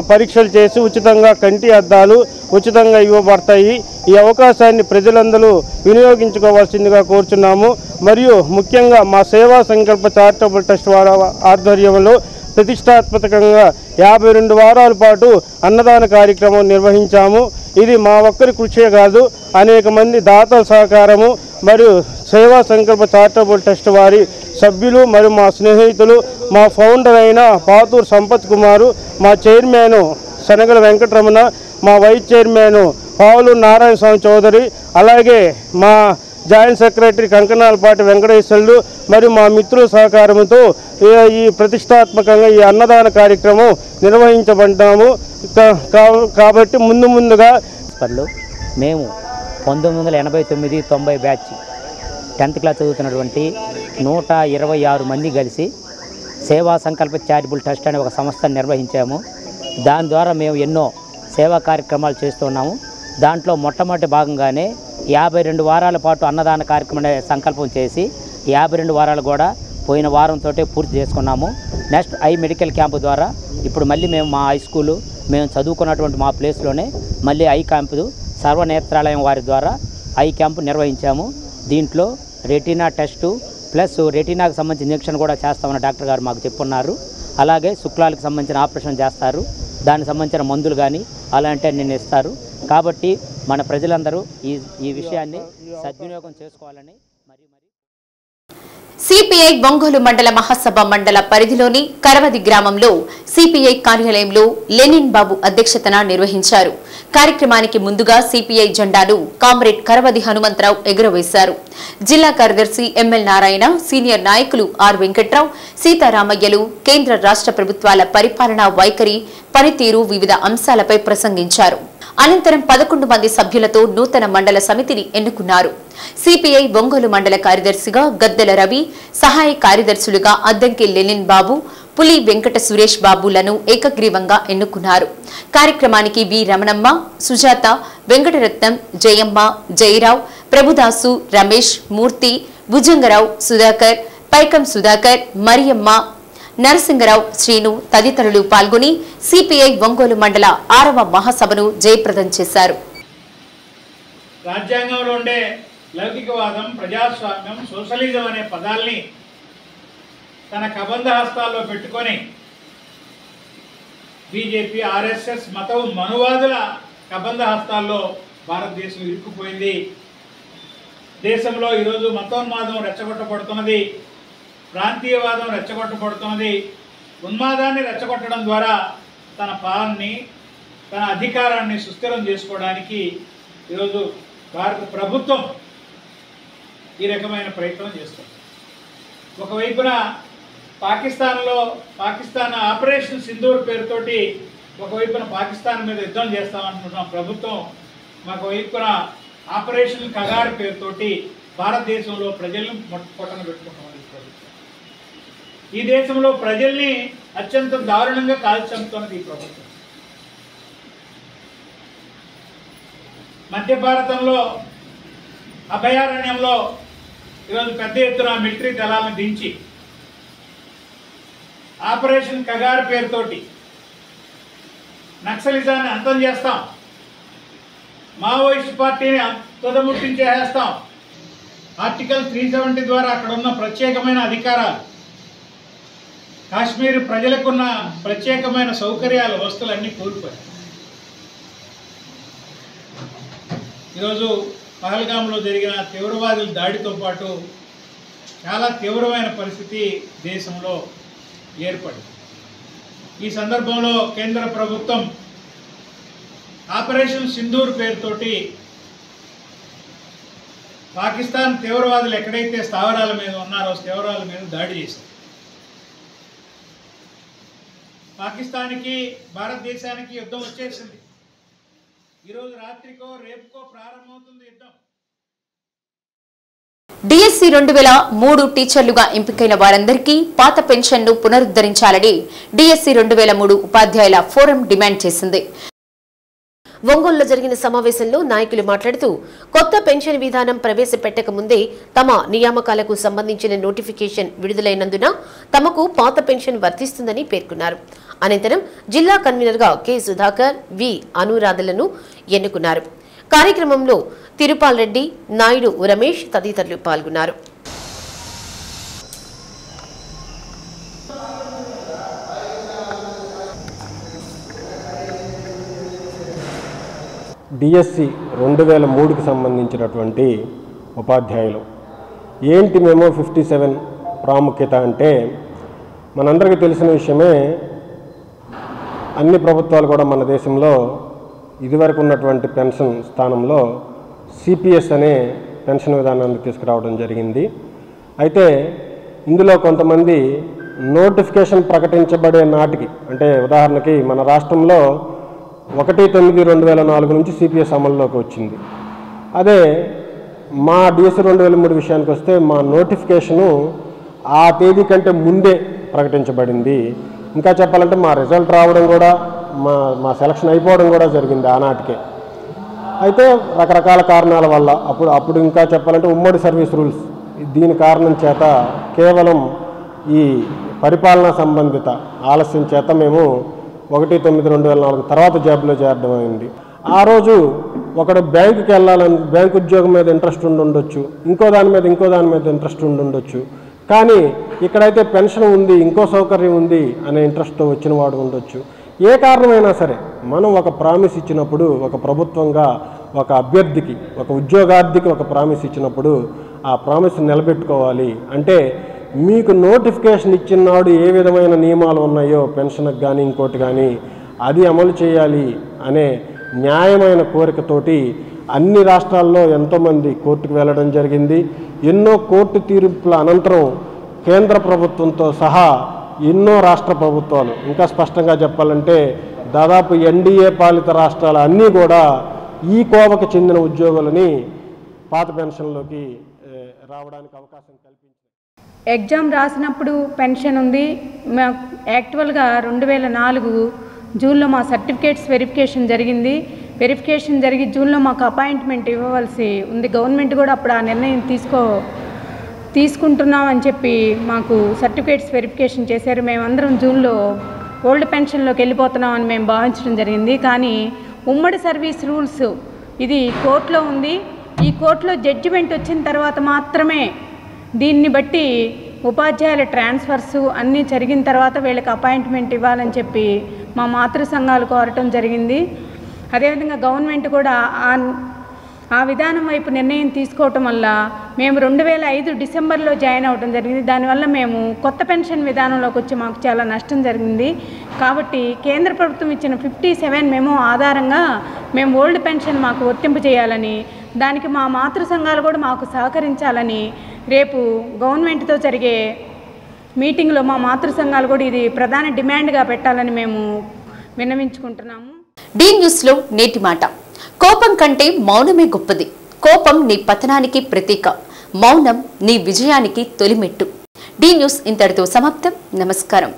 పరీక్షలు చేసి ఉచితంగా కంటి అద్దాలు ఉచితంగా ఇవ్వబడతాయి. ఈ అవకాశాన్ని ప్రజలందరూ వినియోగించుకోవాల్సిందిగా కోరుచున్నాము. మరియు ముఖ్యంగా మా సేవా సంకల్ప చారిటబుల్ ట్రస్ట్ వారి ఆధ్వర్యంలో ప్రతిష్టాత్మకంగా 52 వారాల పాటు అన్నదాన కార్యక్రమం నిర్వహించాము. ఇది మా ఒక్కరి కృషే కాదు, అనేక మంది దాతల సహకారము మరియు సేవా సంకల్ప చారిటబుల్ ట్రస్ట్ వారి సభ్యులు మరియు మా స్నేహితులు, మా ఫౌండర్ అయిన పాతూరు సంపత్ కుమారు, మా చైర్మన్ శనగల వెంకటరమణ, మా వైస్ చైర్మన్ పావులూరి నారాయణ స్వామి చౌదరి, అలాగే మా జాయింట్ సెక్రటరీ కంకనాలపాటి వెంకటేశ్వర్లు మరియు మా మిత్రుల సహకారంతో ఈ ప్రతిష్టాత్మకంగా ఈ అన్నదాన కార్యక్రమం నిర్వహించబడ్డాము. కాబట్టి ముందుగా మేము 1989-90 బ్యాచ్ 10th క్లాస్ చదువుతున్నటువంటి 126 మంది కలిసి సేవా సంకల్ప చారిటబుల్ ట్రస్ట్ అనే ఒక సంస్థను నిర్వహించాము. దాని ద్వారా మేము ఎన్నో సేవా కార్యక్రమాలు చేస్తున్నాము. దాంట్లో మొట్టమొదటి భాగంగానే 52 వారాల పాటు అన్నదాన కార్యక్రమం సంకల్పం చేసి 52 వారాలు కూడా పోయిన వారంతో పూర్తి చేసుకున్నాము. నెక్స్ట్ ఐ మెడికల్ క్యాంపు ద్వారా ఇప్పుడు మళ్ళీ మేము మా హై స్కూలు మేము చదువుకున్నటువంటి మా ప్లేస్లోనే మళ్ళీ ఐ క్యాంపు సర్వనేత్రాలయం వారి ద్వారా ఐ క్యాంపు నిర్వహించాము. దీంట్లో రెటీనా టెస్టు ప్లస్ రెటీనాకు సంబంధించిన ఇంజెక్షన్ కూడా చేస్తామని డాక్టర్ గారు మాకు చెప్పున్నారు. అలాగే శుక్లాలకు సంబంధించిన ఆపరేషన్ చేస్తారు, దానికి సంబంధించిన మందులు కానీ అలాంటివన్నీ ఇస్తారు. కాబట్టి మన ప్రజలందరూ ఈ విషయాన్ని సద్వినియోగం చేసుకోవాలని సిపిఐ ఒంగోలు మండల మహాసభ మండల పరిధిలోని కరవది గ్రామంలో సిపిఐ కార్యాలయంలో లెనిన్ బాబు అధ్యక్షతన నిర్వహించారు. కార్యక్రమానికి ముందుగా సిపిఐ జెండాను కామ్రేడ్ కరవది హనుమంతరావు ఎగురవేశారు. జిల్లా కార్యదర్శి ఎంఎల్ నారాయణ, సీనియర్ నాయకులు ఆర్ వెంకట్రావు, సీతారామయ్యలు కేంద్ర రాష్ట్ర ప్రభుత్వాల పరిపాలనా వైఖరి, పనితీరు వివిధ అంశాలపై ప్రసంగించారు. అనంతరం 11 మంది సభ్యులతో నూతన మండల సమితిని ఎన్నుకున్నారు. సిపిఐ ఒంగోలు మండల కార్యదర్శిగా గద్దెల రవి, సహాయ కార్యదర్శులుగా అద్దంకి లెనిన్ బాబు, పులి వెంకట సురేష్ బాబులను ఏకగ్రీవంగా ఎన్నుకున్నారు. కార్యక్రమానికి వి రమణమ్మ, సుజాత, వెంకటరత్నం, జయమ్మ, జయరావు, ప్రభుదాసు, రమేష్, మూర్తి, భుజంగరావు, సుధాకర్, పైకం సుధాకర్, మరియమ్మ, నరసింగరావు, శ్రీను తదితరులు పాల్గొని సిపిఐ ఒంగోలు మండల 6వ మహాసభను జయప్రదం చేశారు. రాజ్యాంగంలో ఉండే లౌకికవాదం, ప్రజాస్వామ్యం, సోషలిజం అనే పదాల్ని తన కబంధ హస్తాల్లో పెట్టుకొని బీజేపీ, ఆర్ఎస్ఎస్ మతం మనువాదుల కబంధ హస్తాల్లో భారతదేశం ఇరుక్కుపోయింది. దేశంలో ఈరోజు మతోన్మాదం రెచ్చగొట్టబడుతున్నది, ప్రాంతీయవాదం రెచ్చగొట్టబడుతున్నది. ఉన్మాదాన్ని రెచ్చగొట్టడం ద్వారా తన పాలనని తన అధికారాన్ని సుస్థిరం చేసుకోవడానికి ఈరోజు భారత ప్రభుత్వం ఈ రకమైన ప్రయత్నం చేస్తుంది. ఒకవైపున పాకిస్తాన్ ఆపరేషన్ సింధూర్ పేరుతోటి ఒకవైపున పాకిస్తాన్ మీద యుద్ధం చేస్తామనుకుంటున్నాం ప్రభుత్వం, మరోవైపున ఆపరేషన్ కగార్ పేరుతోటి భారతదేశంలో ప్రజలను పొట్టన పెట్టుకుంటున్నాం. ఈ దేశంలో ప్రజల్ని అత్యంత దారుణంగా కాల్చంపుతున్నది ఈ ప్రభుత్వం. మధ్య భారతంలో అభయారణ్యంలో ఈరోజు పెద్ద ఎత్తున మిలిటరీ దళాలను దించి ఆపరేషన్ కగార్ పేరుతోటి నక్సలిజాన్ని అంతం చేస్తాం, మావోయిస్ట్ పార్టీని తుదముట్టించేస్తాం. ఆర్టికల్ 370 ద్వారా అక్కడ ఉన్న ప్రత్యేకమైన అధికారాలు, కాశ్మీర్ ప్రజలకున్న ప్రత్యేకమైన సౌకర్యాలు, వస్తువులన్నీ కోల్పోయాయి. ఈరోజు పహల్గాంలో జరిగిన తీవ్రవాదుల దాడితో పాటు చాలా తీవ్రమైన పరిస్థితి దేశంలో ఏర్పడింది. ఈ సందర్భంలో కేంద్ర ప్రభుత్వం ఆపరేషన్ సింధూర్ పేరుతోటి పాకిస్తాన్ తీవ్రవాదులు ఎక్కడైతే స్థావరాల మీద ఉన్నారో స్థావరాల మీద దాడి చేశారు. పాకిస్తాన్కి భారతదేశానికి యుద్ధం వచ్చేసింది. ఈరోజు రాత్రికో రేపుకో ప్రారంభమవుతుంది యుద్ధం. డిఎస్సి 2003 టీచర్లుగా ఎంపికైన వారందరికీ పాత పెన్షన్ను పునరుద్ధరించాలని డిఎస్సి 2003 ఉపాధ్యాయుల ఫోరం డిమాండ్ చేసింది. ఒంగోలులో జరిగిన సమావేశంలో నాయకులు మాట్లాడుతూ కొత్త పెన్షన్ విధానం ప్రవేశపెట్టక ముందే తమ నియామకాలకు సంబంధించిన నోటిఫికేషన్ విడుదలైనందున తమకు పాత పెన్షన్ వర్తిస్తుందని పేర్కొన్నారు. అనంతరం జిల్లా కన్వీనర్గా కె సుధాకర్, వి అనురాధలను ఎన్నుకున్నారు. కార్యక్రమంలో తిరుపాల్ రెడ్డి, నాయుడు రమేష్ తదితరులు పాల్గొన్నారు. డిఎస్సి 2003కి సంబంధించినటువంటి ఉపాధ్యాయులు ఏంటి మేము 57 ప్రాముఖ్యత అంటే, మనందరికీ తెలిసిన విషయమే, అన్ని ప్రభుత్వాలు కూడా మన దేశంలో ఇదివరకు ఉన్నటువంటి పెన్షన్ స్థానంలో సిపిఎస్ అనే పెన్షన్ విధానాన్ని తీసుకురావడం జరిగింది. అయితే ఇందులో కొంతమంది నోటిఫికేషన్ ప్రకటించబడే నాటికి, అంటే ఉదాహరణకి మన రాష్ట్రంలో 1/9/2004 నుంచి సిపిఎస్ అమల్లోకి వచ్చింది. అదే మా డిఎస్సి 2003 విషయానికి వస్తే మా నోటిఫికేషను ఆ తేదీ కంటే ముందే ప్రకటించబడింది. ఇంకా చెప్పాలంటే మా రిజల్ట్ రావడం కూడా, మా సెలక్షన్ అయిపోవడం కూడా జరిగింది ఆనాటికే. అయితే రకరకాల కారణాల వల్ల అప్పుడు ఇంకా చెప్పాలంటే ఉమ్మడి సర్వీస్ రూల్స్, దీని కారణం చేత కేవలం ఈ పరిపాలనా సంబంధిత ఆలస్యం చేత మేము 1/9/2004 తర్వాత జాబ్లో చేరడం అయింది. ఆ రోజు ఒకడు బ్యాంకుకి వెళ్ళాలని, బ్యాంకు ఉద్యోగం మీద ఇంట్రెస్ట్ ఉండొచ్చు, ఇంకో దాని మీద ఇంట్రెస్ట్ ఉండొచ్చు. కానీ ఇక్కడైతే పెన్షన్ ఉంది, ఇంకో సౌకర్యం ఉంది అనే ఇంట్రెస్ట్తో వచ్చిన వాడు ఉండొచ్చు. ఏ కారణమైనా సరే మనం ఒక ప్రామిస్ ఇచ్చినప్పుడు, ఒక ప్రభుత్వంగా ఒక అభ్యర్థికి, ఒక ఉద్యోగార్థికి ఒక ప్రామిస్ ఇచ్చినప్పుడు ఆ ప్రామిస్ నిలబెట్టుకోవాలి. అంటే మీకు నోటిఫికేషన్ ఇచ్చినాడు ఏ విధమైన నియమాలు ఉన్నాయో పెన్షన్కి కానీ ఇంకోటి కానీ అది అమలు చేయాలి అనే న్యాయమైన కోరికతోటి అన్ని రాష్ట్రాల్లో ఎంతోమంది కోర్టుకు వెళ్ళడం జరిగింది. ఎన్నో కోర్టు తీర్పుల అనంతరం కేంద్ర ప్రభుత్వంతో సహా ఎన్నో రాష్ట్ర ప్రభుత్వాలు, ఇంకా స్పష్టంగా చెప్పాలంటే దాదాపు ఎన్డీఏ పాలిత రాష్ట్రాలు అన్నీ కూడా ఈ కోవకు చెందిన ఉద్యోగులని పాత పెన్షన్లోకి రావడానికి అవకాశం కల్పించారు. ఎగ్జామ్ రాసినప్పుడు పెన్షన్ ఉంది. యాక్చువల్గా 2004 జూన్లో మా సర్టిఫికేట్స్ వెరిఫికేషన్ జరిగింది. వెరిఫికేషన్ జరిగి జూన్లో మాకు అపాయింట్మెంట్ ఇవ్వవలసి ఉంది. గవర్నమెంట్ కూడా అప్పుడు ఆ నిర్ణయం తీసుకుంటున్నామని చెప్పి మాకు సర్టిఫికేట్స్ వెరిఫికేషన్ చేశారు. మేమందరం జూన్లో ఓల్డ్ పెన్షన్లోకి వెళ్ళిపోతున్నామని మేము భావించడం జరిగింది. కానీ ఉమ్మడి సర్వీస్ రూల్స్ ఇది కోర్టులో ఉంది. ఈ కోర్టులో జడ్జిమెంట్ వచ్చిన తర్వాత మాత్రమే దీన్ని బట్టి ఉపాధ్యాయుల ట్రాన్స్ఫర్స్ అన్నీ జరిగిన తర్వాత వీళ్ళకి అపాయింట్మెంట్ ఇవ్వాలని చెప్పి మా మాతృ సంఘాలు కోరటం జరిగింది. అదేవిధంగా గవర్నమెంట్ కూడా ఆ విధానం వైపు నిర్ణయం తీసుకోవటం వల్ల మేము 2005 డిసెంబర్లో జాయిన్ అవ్వడం జరిగింది. దానివల్ల మేము కొత్త పెన్షన్ విధానంలోకి వచ్చి మాకు చాలా నష్టం జరిగింది. కాబట్టి కేంద్ర ప్రభుత్వం ఇచ్చిన 57 మెమో ఆధారంగా మేము ఓల్డ్ పెన్షన్ మాకు వర్తింపు చేయాలని, దానికి మా మాతృ సంఘాలు కూడా మాకు సహకరించాలని రేపు గవర్నమెంట్తో జరిగే మీటింగ్లో మా మాతృ సంఘాలు కూడా ఇది ప్రధాన డిమాండ్గా పెట్టాలని మేము విన్నవించుకుంటున్నాము. డి న్యూస్లో నేటి మాట. కోపం కంటే మౌనమే గొప్పది. కోపం నీ పతనానికి ప్రతీక, మౌనం నీ విజయానికి తొలిమెట్టు. డి న్యూస్ ఇంతటితో సమాప్తం. నమస్కారం.